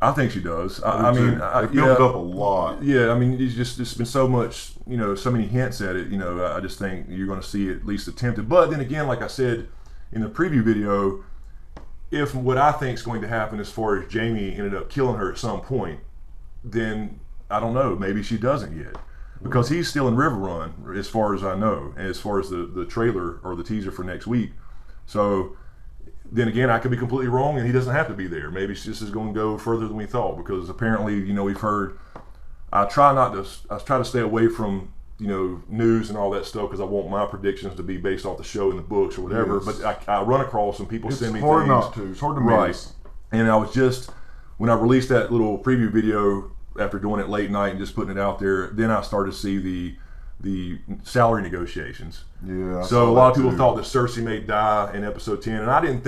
Speaker 1: I think she does.
Speaker 3: I mean, it built up a lot.
Speaker 1: Yeah, I mean, it's been so much, so many hints at it. I just think you're going to see it at least attempted. But then again, like I said in the preview video, if what I think is going to happen as far as Jamie ended up killing her at some point, then I don't know. Maybe she doesn't yet, because he's still in River Run, as far as I know, and as far as the trailer or the teaser for next week. So. Then again, I could be completely wrong, and he doesn't have to be there. Maybe this is going to go further than we thought, because apparently, we've heard. I try to stay away from news and all that stuff, because I want my predictions to be based off the show and the books or whatever.
Speaker 3: Yes.
Speaker 1: But I run across some people send me
Speaker 3: things. It's hard
Speaker 1: things.
Speaker 3: not to. It's hard to
Speaker 1: right.
Speaker 3: miss.
Speaker 1: And I was just when I released that little preview video after doing it late night and just putting it out there, then I started to see the salary negotiations.
Speaker 3: Yeah.
Speaker 1: So a lot of people thought that Cersei may die in episode 10, and I didn't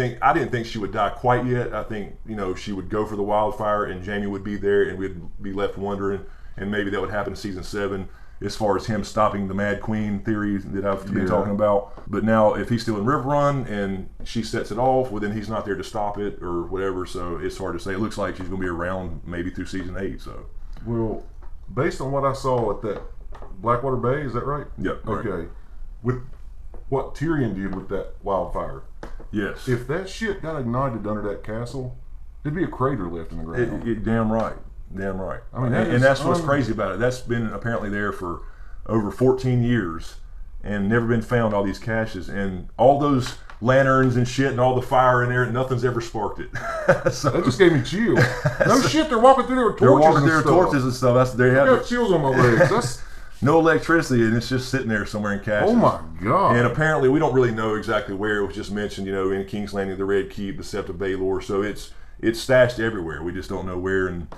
Speaker 1: think she would die quite yet. I think she would go for the wildfire, and Jamie would be there, and we'd be left wondering, and maybe that would happen in season 7, as far as him stopping the Mad Queen theory that I've been talking about. But now, if he's still in River Run and she sets it off, well, then he's not there to stop it or whatever. So it's hard to say. It looks like she's going to be around maybe through season 8. So,
Speaker 3: well, based on what I saw at that Blackwater Bay, is that right?
Speaker 1: Yep.
Speaker 3: Okay.
Speaker 1: Right.
Speaker 3: With what Tyrion did with that wildfire,
Speaker 1: yes.
Speaker 3: If that shit got ignited under that castle, there'd be a crater left in the ground.
Speaker 1: Damn right. Damn right.
Speaker 3: I mean,
Speaker 1: and that's what's crazy about it. That's been apparently there for over 14 years and never been found, all these caches. And all those lanterns and shit and all the fire in there, nothing's ever sparked it. So,
Speaker 3: that just gave me chills. No shit, they're walking through there with torches.
Speaker 1: They're walking through their torches and stuff. They have
Speaker 3: got chills on my legs. That's
Speaker 1: no electricity, and it's just sitting there somewhere in caches.
Speaker 3: Oh my god!
Speaker 1: And apparently, we don't really know exactly where. It was just mentioned, in King's Landing, the Red Keep, the Sept of Baelor. So it's stashed everywhere. We just don't know where. And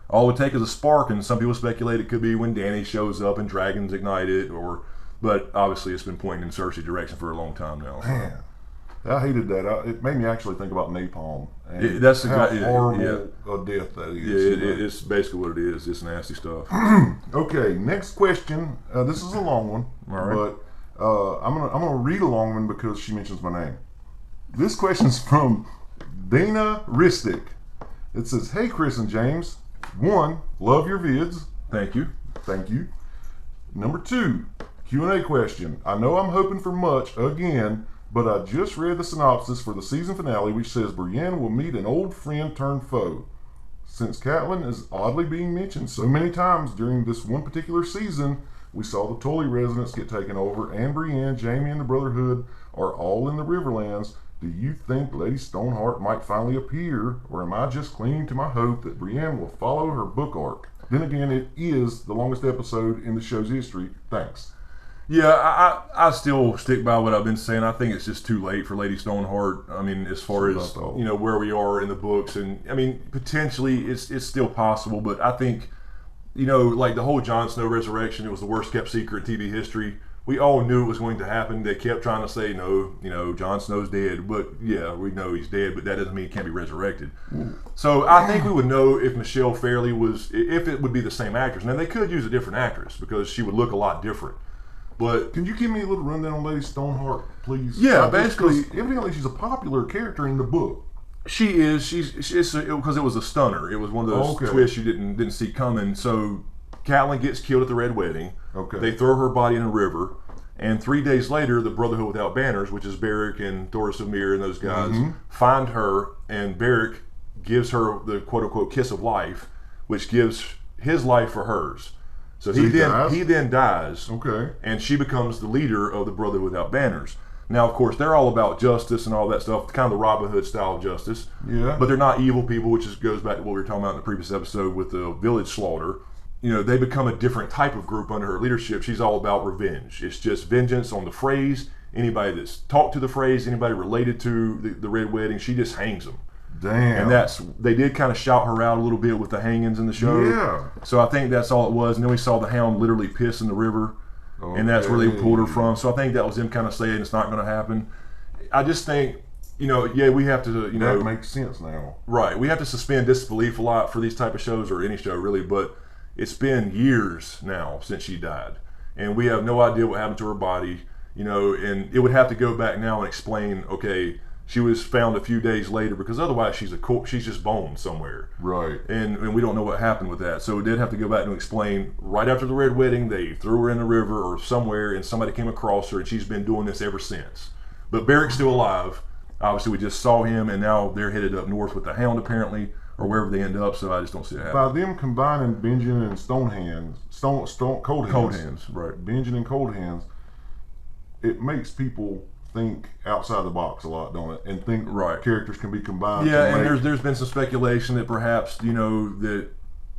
Speaker 1: all it would take is a spark. And some people speculate it could be when Dany shows up and dragons ignite it, but obviously it's been pointing in Cersei's direction for a long time now. So.
Speaker 3: Man, I hated that. It made me actually think about napalm. And
Speaker 1: that's
Speaker 3: how horrible
Speaker 1: a
Speaker 3: death that is.
Speaker 1: Yeah, it's basically what it is. It's nasty stuff.
Speaker 3: Okay, next question. This is a long one,
Speaker 1: all right.
Speaker 3: But I'm gonna read a long one because she mentions my name. This question's from Dana Ristic. It says, "Hey Chris and James, 1, love your vids.
Speaker 1: Thank you.
Speaker 3: Thank you. Number 2, Q&A question. I know I'm hoping for much again, but I just read the synopsis for the season finale, which says Brienne will meet an old friend turned foe. Since Catelyn is oddly being mentioned so many times during this one particular season, we saw the Tully residents get taken over, and Brienne, Jaime, and the Brotherhood are all in the Riverlands. Do you think Lady Stoneheart might finally appear, or am I just clinging to my hope that Brienne will follow her book arc? Then again, it is the longest episode in the show's history. Thanks."
Speaker 1: Yeah, I still stick by what I've been saying. I think it's just too late for Lady Stoneheart. I mean, as far as where we are in the books, and I mean, potentially it's still possible, but I think like the whole Jon Snow resurrection, it was the worst kept secret in TV history. We all knew it was going to happen. They kept trying to say no, Jon Snow's dead, but yeah, we know he's dead, but that doesn't mean he can't be resurrected. So I think we would know if Michelle Fairley if it would be the same actress. Now they could use a different actress because she would look a lot different. But
Speaker 3: can you give me a little rundown on Lady Stoneheart, please?
Speaker 1: Yeah, basically,
Speaker 3: evidently she's a popular character in the book.
Speaker 1: She is. She's because it was a stunner. It was one of those twists you didn't see coming. So Catelyn gets killed at the Red Wedding.
Speaker 3: Okay.
Speaker 1: They throw her body in a river, and 3 days later, the Brotherhood Without Banners, which is Beric and Thoros of Myr and those guys, find her, and Beric gives her the quote unquote kiss of life, which gives his life for hers. So he then dies.
Speaker 3: Okay.
Speaker 1: And she becomes the leader of the Brotherhood Without Banners. Now, of course, they're all about justice and all that stuff, kind of the Robin Hood style of justice.
Speaker 3: Yeah.
Speaker 1: But they're not evil people, which goes back to what we were talking about in the previous episode with the village slaughter. They become a different type of group under her leadership. She's all about revenge. It's just vengeance on the Freys. Anybody that's talked to the Freys, anybody related to the Red Wedding, she just hangs them.
Speaker 3: Damn.
Speaker 1: And they did kind of shout her out a little bit with the hangings in the show.
Speaker 3: Yeah.
Speaker 1: So I think that's all it was. And then we saw the hound literally piss in the river, and that's where they pulled her from. So I think that was them kind of saying it's not going to happen. I just think, we have to,
Speaker 3: that makes sense now.
Speaker 1: Right. We have to suspend disbelief a lot for these type of shows, or any show really, but it's been years now since she died. And we have no idea what happened to her body, and it would have to go back now and explain, okay, she was found a few days later, because otherwise she's just boned somewhere.
Speaker 3: Right.
Speaker 1: And we don't know what happened with that. So we did have to go back and explain, right after the Red Wedding, they threw her in the river or somewhere, and somebody came across her, and she's been doing this ever since. But Barrick's still alive. Obviously, we just saw him, and now they're headed up north with the hound, apparently, or wherever they end up, so I just don't see it happening.
Speaker 3: By them combining Benjamin and cold hands,
Speaker 1: right.
Speaker 3: Benjamin and cold hands, it makes people think outside the box a lot, don't it? And think characters can be combined.
Speaker 1: Yeah, and there's been some speculation that perhaps, that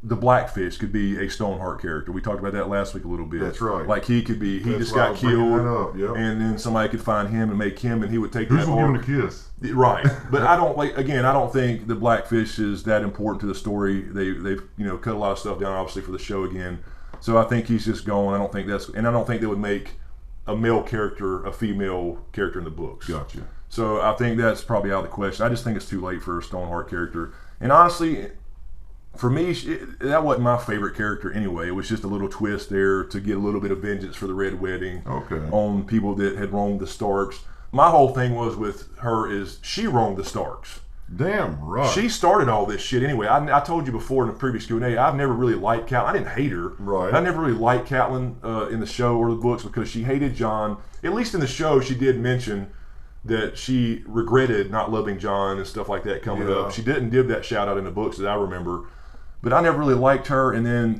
Speaker 1: the Blackfish could be a Stoneheart character. We talked about that last week a little bit.
Speaker 3: That's right.
Speaker 1: Like he just got killed, and then somebody could find him and make him, and he would take that.
Speaker 3: Who's gonna give him a kiss?
Speaker 1: Right, but I don't think the Blackfish is that important to the story. They've cut a lot of stuff down, obviously, for the show again. So I think he's just gone. I don't think they would make a male character a female character in the books.
Speaker 3: Gotcha.
Speaker 1: So I think that's probably out of the question. I just think it's too late for a Stoneheart character. And honestly, for me, that wasn't my favorite character anyway. It was just a little twist there to get a little bit of vengeance for the Red Wedding on people that had wronged the Starks. My whole thing was with her is she wronged the Starks.
Speaker 3: Damn right.
Speaker 1: She started all this shit anyway. I told you before in the previous Q&A, I've never really liked Catelyn. I didn't hate her.
Speaker 3: Right.
Speaker 1: I never really liked Catelyn in the show or the books because she hated Jon. At least in the show, she did mention that she regretted not loving Jon and stuff like that coming up. She didn't give that shout out in the books that I remember. But I never really liked her, and then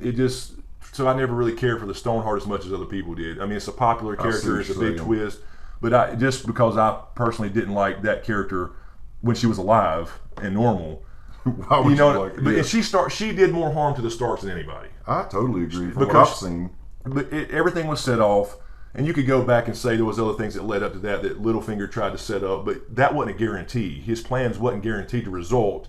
Speaker 1: so I never really cared for the Stoneheart as much as other people did. I mean, it's a popular character, it's a big twist, but just because I personally didn't like that character when she was alive and normal.
Speaker 3: Why would you like it?
Speaker 1: But she did more harm to the Starks than anybody.
Speaker 3: I totally agree from what I've seen.
Speaker 1: But everything was set off, and you could go back and say there was other things that led up to that Littlefinger tried to set up, but that wasn't a guarantee. His plans wasn't guaranteed to result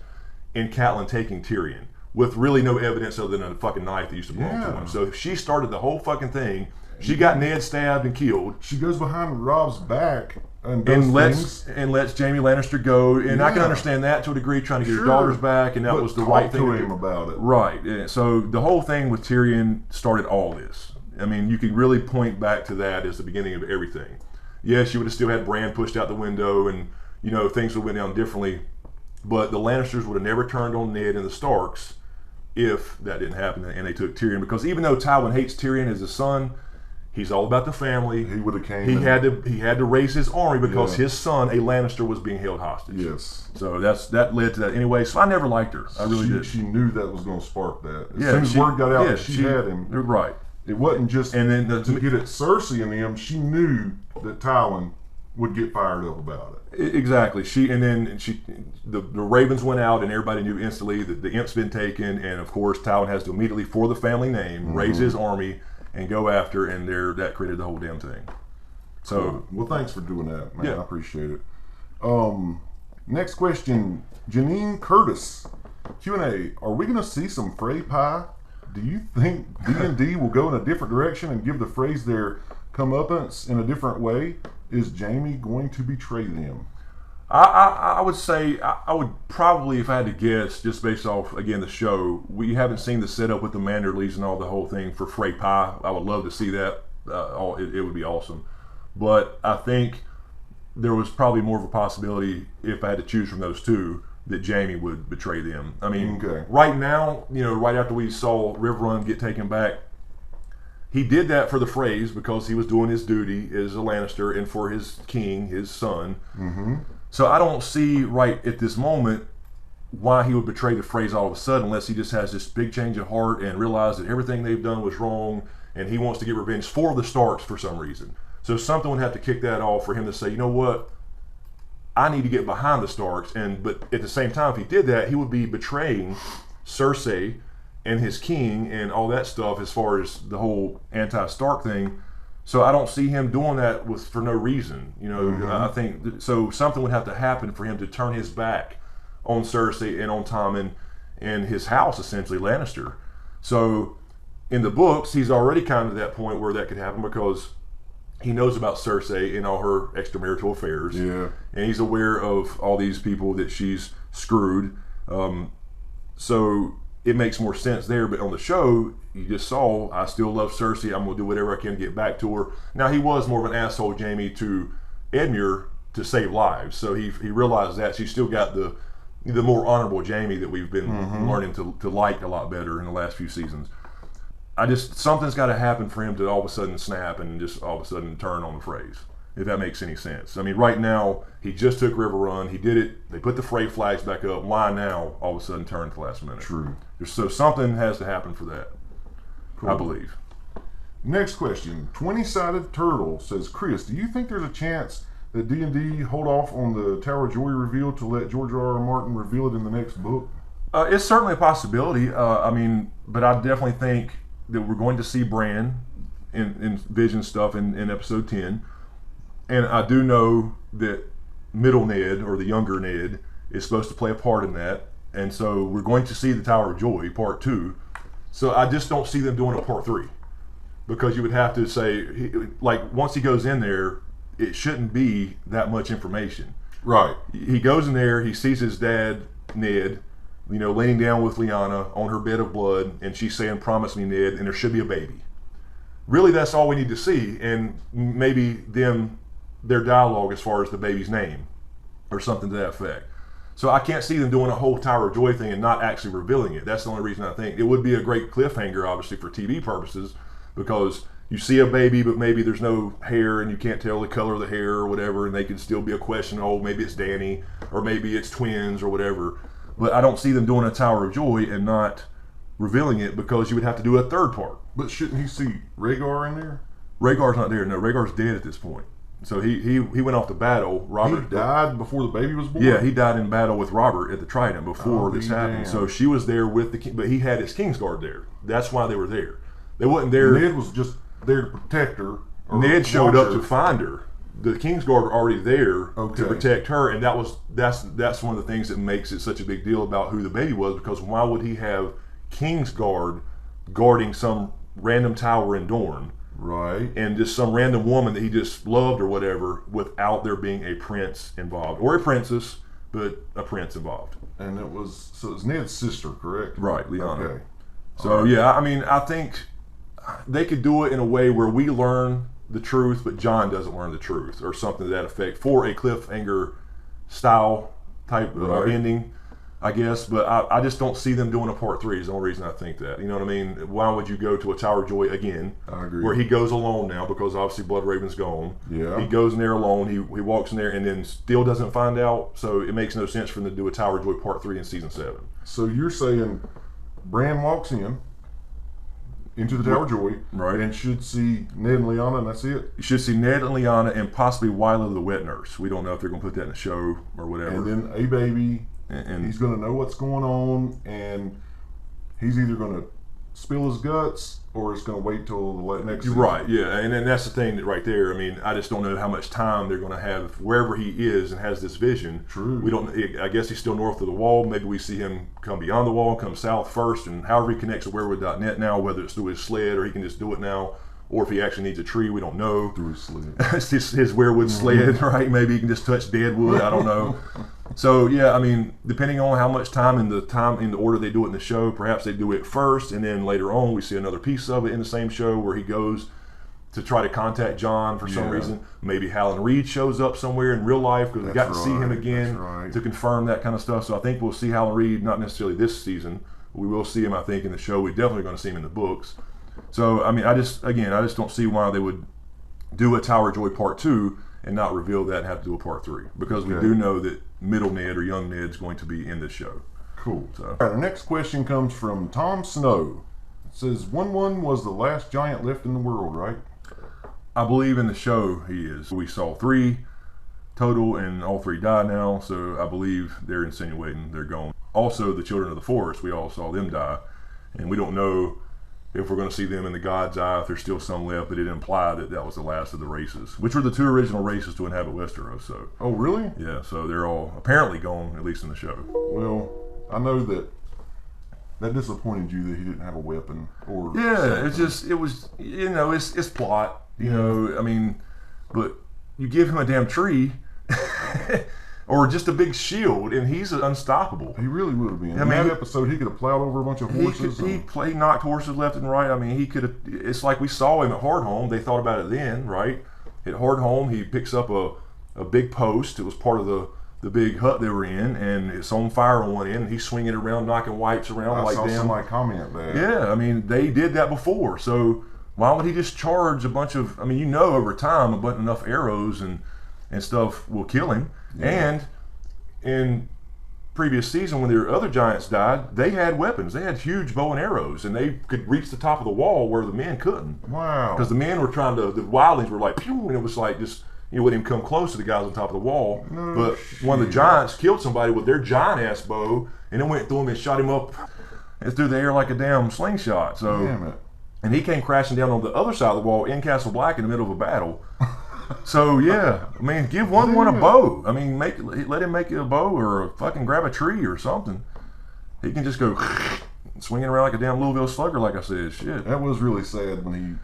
Speaker 1: in Catelyn taking Tyrion, with really no evidence other than a fucking knife that used to belong to him. So if she started the whole fucking thing, she got Ned stabbed and killed.
Speaker 3: She goes behind Rob's back and
Speaker 1: lets Jaime Lannister go, and I can understand that to a degree, trying to get her daughters back, and that was the right thing
Speaker 3: to him about it.
Speaker 1: Right. So the whole thing with Tyrion started all this. I mean, you can really point back to that as the beginning of everything. Yes, you would have still had Bran pushed out the window, and things would have went down differently, but the Lannisters would have never turned on Ned and the Starks if that didn't happen and they took Tyrion, because even though Tywin hates Tyrion as his son, he's all about the family.
Speaker 3: He would have came.
Speaker 1: He had to raise his army because his son, a Lannister, was being held hostage.
Speaker 3: Yes.
Speaker 1: So that led to that anyway. So I never liked her. I really did.
Speaker 3: She knew that was going to spark that. As soon as word got out that she had him.
Speaker 1: Right.
Speaker 3: It wasn't just to get at Cersei and them. She knew that Tywin would get fired up about it.
Speaker 1: Exactly. The Ravens went out, and everybody knew instantly that the imp's been taken, and of course Tywin has to immediately, for the family name, raise his army and go after, and that created the whole damn thing. So,
Speaker 3: well, thanks for doing that, man. I appreciate it. Next question, Janine Curtis, Q&A. Are we going to see some Frey pie? Do you think D&D will go in a different direction and give the Freys their comeuppance in a different way? Is Jaime going to betray them?
Speaker 1: I would say, I would probably, if I had to guess, just based off, again, the show, we haven't seen the setup with the Manderleys and all the whole thing for Frey pie. I would love to see that. It would be awesome. But I think there was probably more of a possibility, if I had to choose from those two, that Jaime would betray them. I mean, right now, right after we saw Riverrun get taken back, he did that for the Freys because he was doing his duty as a Lannister and for his king, his son.
Speaker 3: Mm-hmm.
Speaker 1: So I don't see right at this moment why he would betray the Freys all of a sudden, unless he just has this big change of heart and realized that everything they've done was wrong and he wants to get revenge for the Starks for some reason. So something would have to kick that off for him to say, you know what, I need to get behind the Starks. But at the same time, if he did that, he would be betraying Cersei and his king and all that stuff as far as the whole anti-Stark thing. So I don't see him doing that for no reason. I think so something would have to happen for him to turn his back on Cersei and on Tommen and his house, essentially Lannister. So in the books, he's already kind of at that point where that could happen because he knows about Cersei and all her extramarital affairs.
Speaker 3: Yeah.
Speaker 1: And he's aware of all these people that she's screwed. So it makes more sense there. But on the show, you just saw, I still love Cersei. I'm going to do whatever I can to get back to her. Now, he was more of an asshole, Jaime, to Edmure to save lives. So he realized that. She's still got the more honorable Jaime that we've been learning to like a lot better in the last few seasons. Something's got to happen for him to all of a sudden snap and just all of a sudden turn on the phrase, if that makes any sense. I mean, right now, he just took River Run. He did it. They put the Frey flags back up. Why now all of a sudden turn at the last minute?
Speaker 3: True.
Speaker 1: So something has to happen for that, cool. I believe.
Speaker 3: Next question. 20-sided Turtle says, Chris, do you think there's a chance that D&D hold off on the Tower of Joy reveal to let George R.R. Martin reveal it in the next book?
Speaker 1: It's certainly a possibility. But I definitely think that we're going to see Bran in Vision stuff in episode 10. And I do know that middle Ned, or the younger Ned, is supposed to play a part in that. And so we're going to see the Tower of Joy, part 2. So I just don't see them doing a part 3. Because you would have to say, once he goes in there, it shouldn't be that much information.
Speaker 3: Right.
Speaker 1: He goes in there, he sees his dad, Ned, laying down with Lyanna on her bed of blood, and she's saying, promise me, Ned, and there should be a baby. Really, that's all we need to see, and maybe their dialogue as far as the baby's name, or something to that effect. So I can't see them doing a whole Tower of Joy thing and not actually revealing it. That's the only reason I think. It would be a great cliffhanger, obviously, for TV purposes, because you see a baby, but maybe there's no hair and you can't tell the color of the hair or whatever, and they can still be a question, maybe it's Dany, or maybe it's twins or whatever. But I don't see them doing a Tower of Joy and not revealing it, because you would have to do a third part.
Speaker 3: But shouldn't he see Rhaegar in there?
Speaker 1: Rhaegar's not there. No, Rhaegar's dead at this point. So he went off to battle. Robert
Speaker 3: He died before the baby was born?
Speaker 1: Yeah, he died in battle with Robert at the Trident before this happened. So she was there with the king, but he had his Kingsguard there. That's why they were there. They wasn't there.
Speaker 3: Ned was just there to protect her.
Speaker 1: Ned showed up to find her. The Kingsguard were already there to protect her, and that's one of the things that makes it such a big deal about who the baby was, because why would he have Kingsguard guarding some random tower in Dorne?
Speaker 3: Right.
Speaker 1: And just some random woman that he just loved or whatever, without there being a prince involved. Or a princess, but a prince involved.
Speaker 3: And it was Ned's sister, correct?
Speaker 1: Right, Lyanna.
Speaker 3: Okay.
Speaker 1: So yeah, I think they could do it in a way where we learn the truth, but Jon doesn't learn the truth, or something to that effect, for a cliffhanger style type ending, I guess. But I just don't see them doing a part 3 is the only reason I think that. You know what I mean? Why would you go to a Tower of Joy again?
Speaker 3: I agree.
Speaker 1: Where he goes alone now, because obviously Bloodraven's gone.
Speaker 3: Yeah.
Speaker 1: He goes in there alone, he walks in there and then still doesn't find out, so it makes no sense for them to do a Tower of Joy part 3 in season 7.
Speaker 3: So you're saying Bran walks into the Tower of Joy,
Speaker 1: right,
Speaker 3: and should see Ned and Lyanna, and that's it?
Speaker 1: You should see Ned and Lyanna, and possibly Wyla the wet nurse. We don't know if they're going to put that in the show or whatever.
Speaker 3: And then a baby,
Speaker 1: and
Speaker 3: he's going to know what's going on, and he's either going to spill his guts, or it's going to wait till the next season.
Speaker 1: Right, yeah, and then that's the thing right there. I mean, I just don't know how much time they're going to have wherever he is and has this vision.
Speaker 3: True.
Speaker 1: We don't. I guess he's still north of the wall. Maybe we see him come beyond the wall, come south first, and however he connects to werewood.net now, whether it's through his sled or he can just do it now, or if he actually needs a tree, we don't know.
Speaker 3: Through his sled.
Speaker 1: It's just his werewood sled, right? Maybe he can just touch dead wood. I don't know. So yeah, I mean, depending on how much time in the order they do it in the show, perhaps they do it first, and then later on we see another piece of it in the same show where he goes to try to contact Jon for some reason. Maybe Hallen Reed shows up somewhere in real life, because we got to see him again to confirm that kind of stuff. So I think we'll see Hallen Reed, not necessarily this season, but we will see him, I think, in the show. We're definitely going to see him in the books. So I mean, I just don't see why they would do a Tower of Joy part 2 and not reveal that and have to do a part 3, because we do know that middle Ned or young Ned's going to be in this show.
Speaker 3: Cool.
Speaker 1: So.
Speaker 3: All right, our next question comes from Tom Snow. It says 1-1 was the last giant left in the world, right?
Speaker 1: I believe in the show he is. We saw 3 total, and all 3 die now, so I believe they're insinuating they're gone. Also, the Children of the Forest, we all saw them die, and we don't know if we're going to see them in the God's eye, if there's still some left, but it implied that that was the last of the races, which were the 2 original races to inhabit Westeros. So,
Speaker 3: Oh, really?
Speaker 1: yeah, so they're all apparently gone, at least in the show.
Speaker 3: Well, I know that disappointed you that he didn't have a weapon or
Speaker 1: Yeah,
Speaker 3: something.
Speaker 1: it was, it's plot, I mean, but you give him a damn tree or just a big shield, and he's unstoppable.
Speaker 3: He really would have been.
Speaker 1: I
Speaker 3: In
Speaker 1: mean,
Speaker 3: that episode, he could have plowed over a bunch of horses.
Speaker 1: He knocked horses left and right. I mean, he could have. It's like we saw him at Hardhome. They thought about it then, right? At Hardhome, he picks up a big post. It was part of the big hut they were in, and it's on fire on one end. And he's swinging it around, knocking whites around
Speaker 3: I
Speaker 1: like
Speaker 3: saw
Speaker 1: them.
Speaker 3: somebody comment that.
Speaker 1: Yeah, I mean, they did that before. So why would he just charge a bunch of? I mean, over time, enough arrows and stuff will kill him.
Speaker 3: Yeah.
Speaker 1: And in previous season, when their other giants died, they had weapons. They had huge bow and arrows, and they could reach the top of the wall where the men couldn't.
Speaker 3: Wow.
Speaker 1: Because the men were trying to, the wildlings were like, pew, and it was like just, wouldn't even come close to the guys on top of the wall.
Speaker 3: No
Speaker 1: but one of the giants killed somebody with their giant ass bow, and then went through him and shot him up and through the air like a damn slingshot. So,
Speaker 3: Damn it.
Speaker 1: and he came crashing down on the other side of the wall in Castle Black in the middle of a battle. So yeah, I mean, give one a bow. I mean, let him make it a bow or fucking grab a tree or something. He can just go swinging around like a damn Louisville Slugger, like I said. Shit.
Speaker 3: That was really sad when he,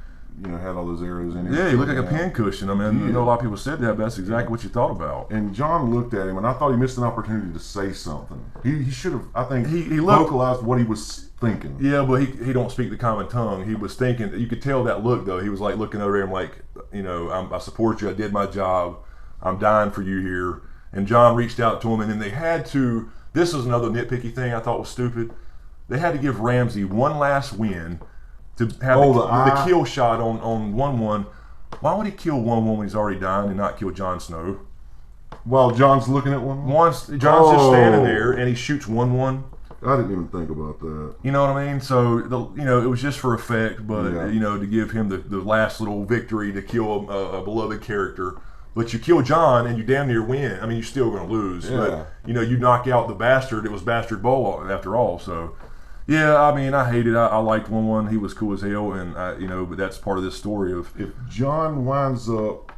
Speaker 3: had all those arrows in him.
Speaker 1: Yeah, he looked like a pincushion. I mean, a lot of people said that, but that's exactly what you thought about.
Speaker 3: And John looked at him, and I thought he missed an opportunity to say something. He should have, I think,
Speaker 1: he
Speaker 3: vocalized what he was thinking.
Speaker 1: Yeah, but he don't speak the common tongue. He was thinking. You could tell that look though. He was like looking over at him like, I support you. I did my job. I'm dying for you here. And John reached out to him, and then they had to. This is another nitpicky thing I thought was stupid. They had to give Ramsay one last win to have the kill shot on 1-1. Why would he kill 1-1 when he's already dying and not kill Jon Snow?
Speaker 3: While John's looking at one?
Speaker 1: John's just standing there, and he shoots 1-1.
Speaker 3: I didn't even think about that.
Speaker 1: You know what I mean? So, it was just for effect, but, to give him the last little victory to kill a beloved character. But you kill John and you damn near win. I mean, you're still going to lose.
Speaker 3: Yeah.
Speaker 1: But, you knock out the bastard. It was Bastard Bull after all. So, yeah, I mean, I hated it. I liked 1-1. He was cool as hell. And, but that's part of this story of...
Speaker 3: If John winds up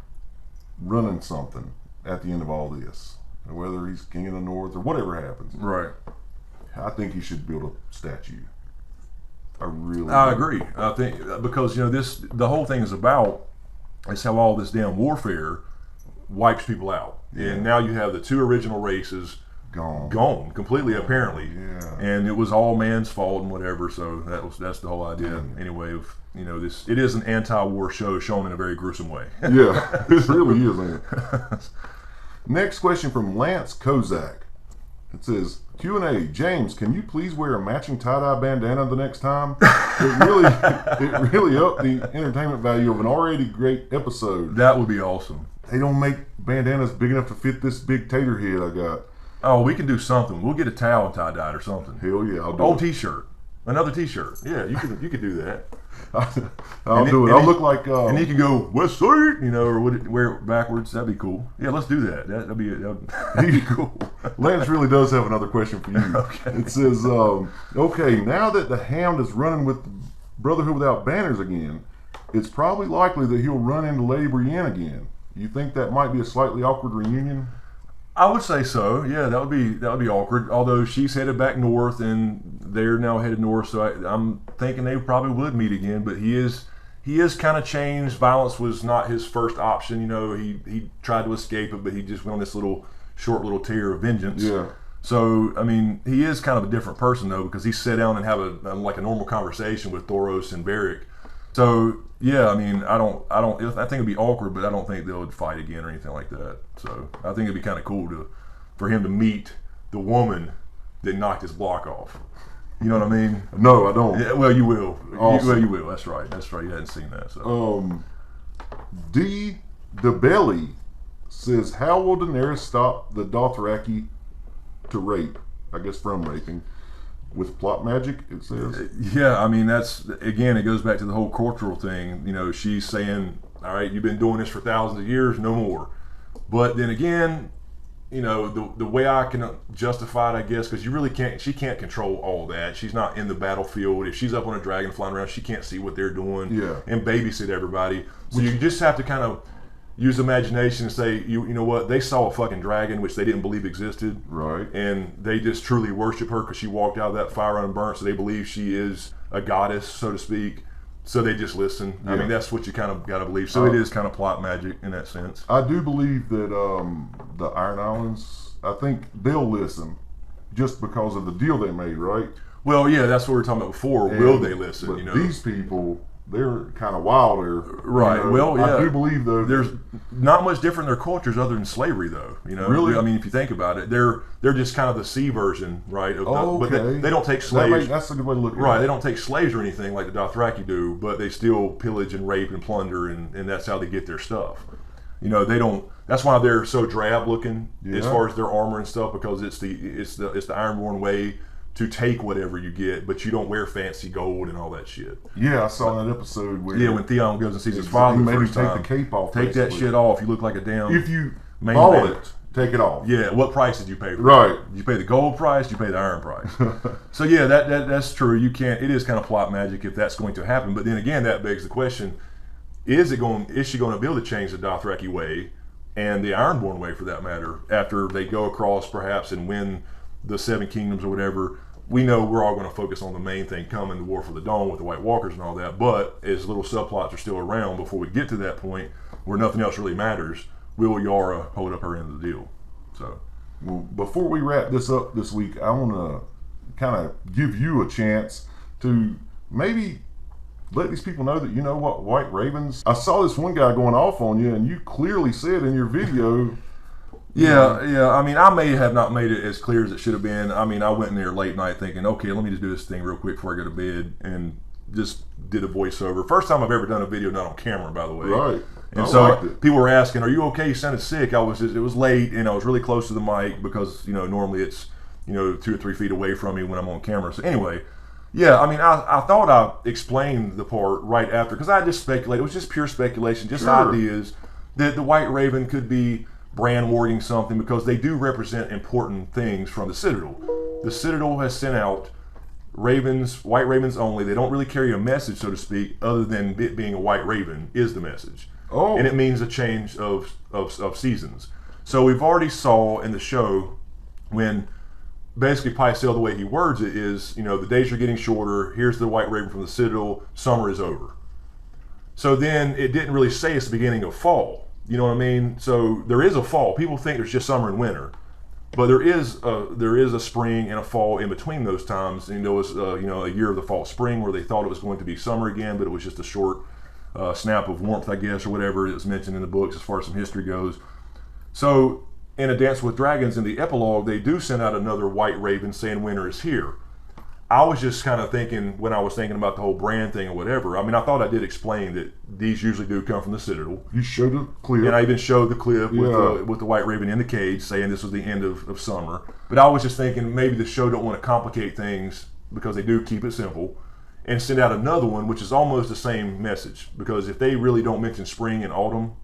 Speaker 3: running something at the end of all this, whether he's King of the North or whatever happens...
Speaker 1: Right.
Speaker 3: I think he should build a statue.
Speaker 1: I agree. I think because the whole thing is about is how all this damn warfare wipes people out, and now you have the 2 original races gone completely apparently, and it was all man's fault and whatever. So that's the whole idea anyway of this. It is an anti-war show shown in a very gruesome way.
Speaker 3: Yeah, it really is, ain't it? Next question from Lance Kozak. It says, Q&A, James, can you please wear a matching tie-dye bandana the next time? It really upped the entertainment value of an already great episode.
Speaker 1: That would be awesome.
Speaker 3: They don't make bandanas big enough to fit this big tater head I got.
Speaker 1: Oh, we can do something. We'll get a towel and tie-dyed or something.
Speaker 3: Hell yeah, I'll do
Speaker 1: Old
Speaker 3: it.
Speaker 1: T-shirt. Another T-shirt. Yeah, you could do that.
Speaker 3: I'll do it. I'll look like...
Speaker 1: and you can go, West Side, or wear it backwards. That'd be cool. Yeah, let's do that. That'd be cool.
Speaker 3: Lance really does have another question for you.
Speaker 1: Okay.
Speaker 3: It says, okay, now that the Hound is running with Brotherhood Without Banners again, it's probably likely that he'll run into Lady Brienne again. You think that might be a slightly awkward reunion?
Speaker 1: I would say so. Yeah, that would be awkward. Although she's headed back north, and they're now headed north, so I'm thinking they probably would meet again. But he is kind of changed. Violence was not his first option. He tried to escape it, but he just went on this short little tear of vengeance.
Speaker 3: Yeah.
Speaker 1: So I mean, he is kind of a different person though, because he sat down and have a normal conversation with Thoros and Beric. So yeah, I mean, I think it'd be awkward, but I don't think they would fight again or anything like that. So I think it'd be kind of cool for him to meet the woman that knocked his block off. You know what I mean?
Speaker 3: No, I don't.
Speaker 1: Yeah, well, you will.
Speaker 3: Awesome.
Speaker 1: You will. That's right. You hadn't seen that. So.
Speaker 3: D. The Belly says, how will Daenerys stop the Dothraki to rape? I guess from raping. With plot magic, it says.
Speaker 1: Yeah, I mean, that's, again, it goes back to the whole cultural thing. She's saying, all right, you've been doing this for thousands of years, no more. But then again, the way I can justify it, I guess, because you really can't. She can't control all that. She's not in the battlefield. If she's up on a dragon flying around, she can't see what they're doing and babysit everybody. So you just have to kind of use imagination and say, you know what? They saw a fucking dragon which they didn't believe existed,
Speaker 3: right?
Speaker 1: And they just truly worship her because she walked out of that fire unburnt. So they believe she is a goddess, so to speak. So they just listen. I mean, that's what you kind of got to believe. So it is kind of plot magic in that sense.
Speaker 3: I do believe that the Iron Islands, I think they'll listen just because of the deal they made, right?
Speaker 1: Well, yeah, that's what we were talking about before. Will they listen?
Speaker 3: But these people, they're kind of wilder,
Speaker 1: right? Well, yeah,
Speaker 3: I do believe though.
Speaker 1: There's not much different in their cultures other than slavery, though.
Speaker 3: Really?
Speaker 1: I mean, if you think about it, they're just kind of the sea version, right?
Speaker 3: But
Speaker 1: they don't take slaves.
Speaker 3: That's a good way to look at it.
Speaker 1: Right? They don't take slaves or anything like the Dothraki do, but they still pillage and rape and plunder, and that's how they get their stuff. They don't. That's why they're so drab looking as far as their armor and stuff, because it's the Ironborn way to take whatever you get, but you don't wear fancy gold and all that shit.
Speaker 3: Yeah, I saw that episode where
Speaker 1: when Theon goes and sees his father the first time.
Speaker 3: Take the cape off.
Speaker 1: Take that shit off. You look like a damn.
Speaker 3: If you bought it, take it off.
Speaker 1: Yeah. What price did you pay for it?
Speaker 3: Right.
Speaker 1: Did you pay the gold price? Did you pay the iron price? So yeah, that's true. You can't. It is kind of plot magic if that's going to happen. But then again, that begs the question: Is she going to be able to change the Dothraki way and the Ironborn way, for that matter, after they go across perhaps and win the Seven Kingdoms or whatever? We know we're all going to focus on the main thing coming, the War for the Dawn with the White Walkers and all that, but as little subplots are still around before we get to that point where nothing else really matters, will Yara hold up her end of the deal? So,
Speaker 3: well, before we wrap this up this week, I want to kind of give you a chance to maybe let these people know that you know what White Ravens. I saw this one guy going off on you, and you clearly said in your video.
Speaker 1: Yeah. I mean, I may have not made it as clear as it should have been. I mean, I went in there late night thinking, okay, let me just do this thing real quick before I go to bed, and just did a voiceover. First time I've ever done a video not on camera, by the way.
Speaker 3: Right.
Speaker 1: And so people were asking, "Are you okay? You sounded sick." It was late, and I was really close to the mic because normally it's 2 or 3 feet away from me when I'm on camera. So anyway, yeah, I mean, I thought I explained the part right after because I just speculated. It was just pure speculation, just ideas that the White Raven could be brand warding something because they do represent important things from the Citadel. The Citadel has sent out ravens, white ravens only. They don't really carry a message, so to speak, other than it being a white raven is the message. Oh. And it means a change of seasons. So we've already saw in the show when basically Pycelle, the way he words it is, the days are getting shorter. Here's the white raven from the Citadel. Summer is over. So then it didn't really say it's the beginning of fall. You know what I mean? So there is a fall. People think there's just summer and winter, but there is a spring and a fall in between those times. And there was a year of the fall spring where they thought it was going to be summer again, but it was just a short snap of warmth, I guess, or whatever it's mentioned in the books as far as some history goes. So in A Dance with Dragons, in the epilogue, they do send out another white raven saying winter is here. I was just kind of thinking, when I was thinking about the whole brand thing or whatever, I mean, I thought I did explain that these usually do come from the Citadel.
Speaker 3: You showed the clip.
Speaker 1: And I even showed the clip with the white raven in the cage saying this was the end of summer. But I was just thinking maybe the show don't want to complicate things because they do keep it simple and send out another one which is almost the same message. Because if they really don't mention spring and autumn,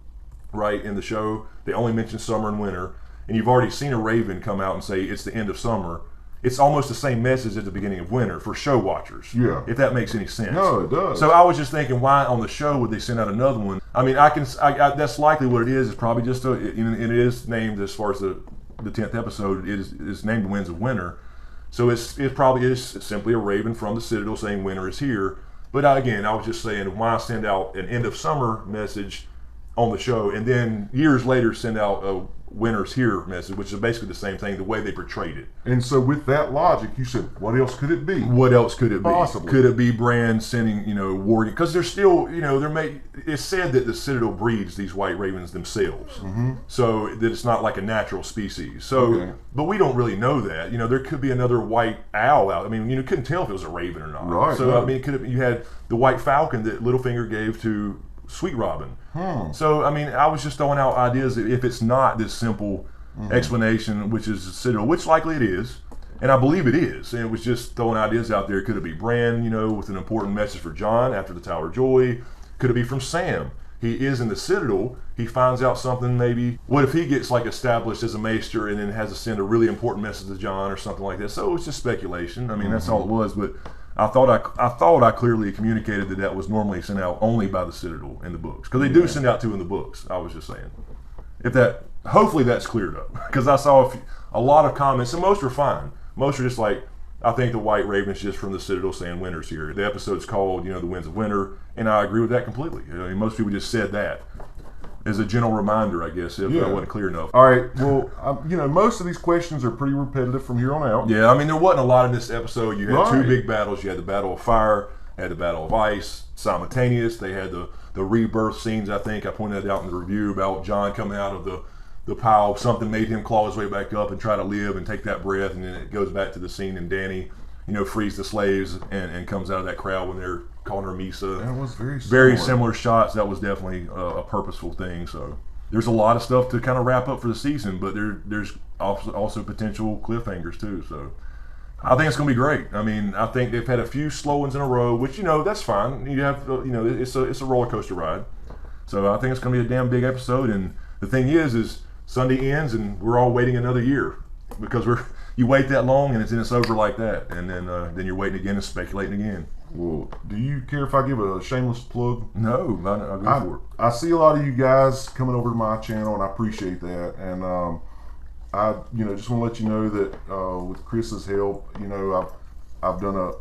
Speaker 1: right, in the show, they only mention summer and winter, and you've already seen a raven come out and say it's the end of summer, it's almost the same message at the beginning of winter for show watchers. Yeah. If that makes any sense.
Speaker 3: No, it does.
Speaker 1: So I was just thinking, why on the show would they send out another one? I mean, that's likely what it is. It's probably just and it is named, as far as the 10th episode, it is named The Winds of Winter. So it probably is simply a raven from the Citadel saying winter is here. But again, I was just saying, why send out an end of summer message on the show and then years later send out a winter's here message, which is basically the same thing, the way they portrayed it.
Speaker 3: And so with that logic, you said, what else could it be?
Speaker 1: What else could it be?
Speaker 3: Possibly.
Speaker 1: Could it be Bran sending, warning? Because they're still, it's said that the Citadel breeds these white ravens themselves. Mm-hmm. So that it's not like a natural species. So, but we don't really know that. There could be another white owl out. I mean, you couldn't tell if it was a raven or not.
Speaker 3: Right.
Speaker 1: So, I mean, you had the white falcon that Littlefinger gave to Sweet Robin. So, I mean, I was just throwing out ideas that if it's not this simple explanation, which is Citadel, which likely it is, and I believe it is, and it was just throwing ideas out there. Could it be Bran, with an important message for Jon after the Tower of Joy? Could it be from Sam? he is in the Citadel, he finds out something maybe. What if he gets like established as a maester and then has to send a really important message to Jon or something like that? So it's just speculation. I mean, that's all it was. But I thought I clearly communicated that was normally sent out only by the Citadel in the books, because they do send out 2 in the books. I was just saying. Hopefully that's cleared up, because I saw a lot of comments, and most are fine. Most are just like, I think the White Raven is just from the Citadel saying winter's here. The episode's called, the Winds of Winter, and I agree with that completely. Most people just said that as a general reminder, I guess, if I wasn't clear enough.
Speaker 3: All right, well, most of these questions are pretty repetitive from here on out.
Speaker 1: Yeah, I mean, there wasn't a lot in this episode. You had 2 big battles. You had the Battle of Fire, had the Battle of Ice, simultaneous. They had the rebirth scenes, I think. I pointed that out in the review about Jon coming out of the pile. Something made him claw his way back up and try to live and take that breath, and then it goes back to the scene and Dany, frees the slaves and comes out of that crowd when they're calling her Misa.
Speaker 3: That was
Speaker 1: very similar shots. That was definitely a purposeful thing. So there's a lot of stuff to kind of wrap up for the season, but there's also potential cliffhangers too. So I think it's going to be great. I mean, I think they've had a few slow ones in a row, which that's fine. You have it's a roller coaster ride. So I think it's going to be a damn big episode. And the thing is Sunday ends and we're all waiting another year, because you wait that long and it's over like that, and then you're waiting again and speculating again.
Speaker 3: Well, do you care if I give a shameless plug?
Speaker 1: No, I'll go for it. I
Speaker 3: see a lot of you guys coming over to my channel, and I appreciate that. And I just want to let you know that with Chris's help, I've done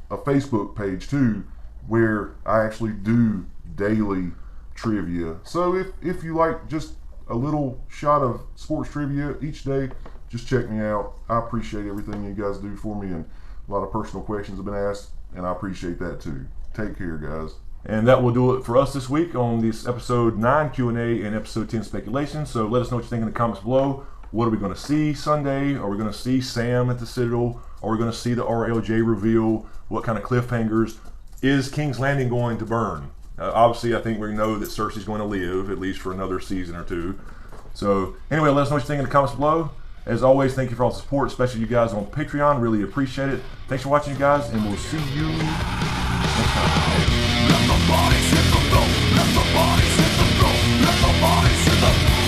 Speaker 3: a Facebook page too, where I actually do daily trivia. So if you like just a little shot of sports trivia each day, just check me out. I appreciate everything you guys do for me, and a lot of personal questions have been asked, and I appreciate that too. Take care, guys.
Speaker 1: And that will do it for us this week on this episode 9 Q&A and episode 10 speculation. So let us know what you think in the comments below. What are we going to see Sunday? Are we going to see Sam at the Citadel? Are we going to see the RLJ reveal? What kind of cliffhangers? Is King's Landing going to burn? Obviously, I think we know that Cersei's going to live, at least for another season or 2. So anyway, let us know what you think in the comments below. As always, thank you for all the support, especially you guys on Patreon. Really appreciate it. Thanks for watching, you guys, and we'll see you next time.
Speaker 2: Let the bodies hit the floor. Let the bodies hit the floor. Let the bodies hit the floor.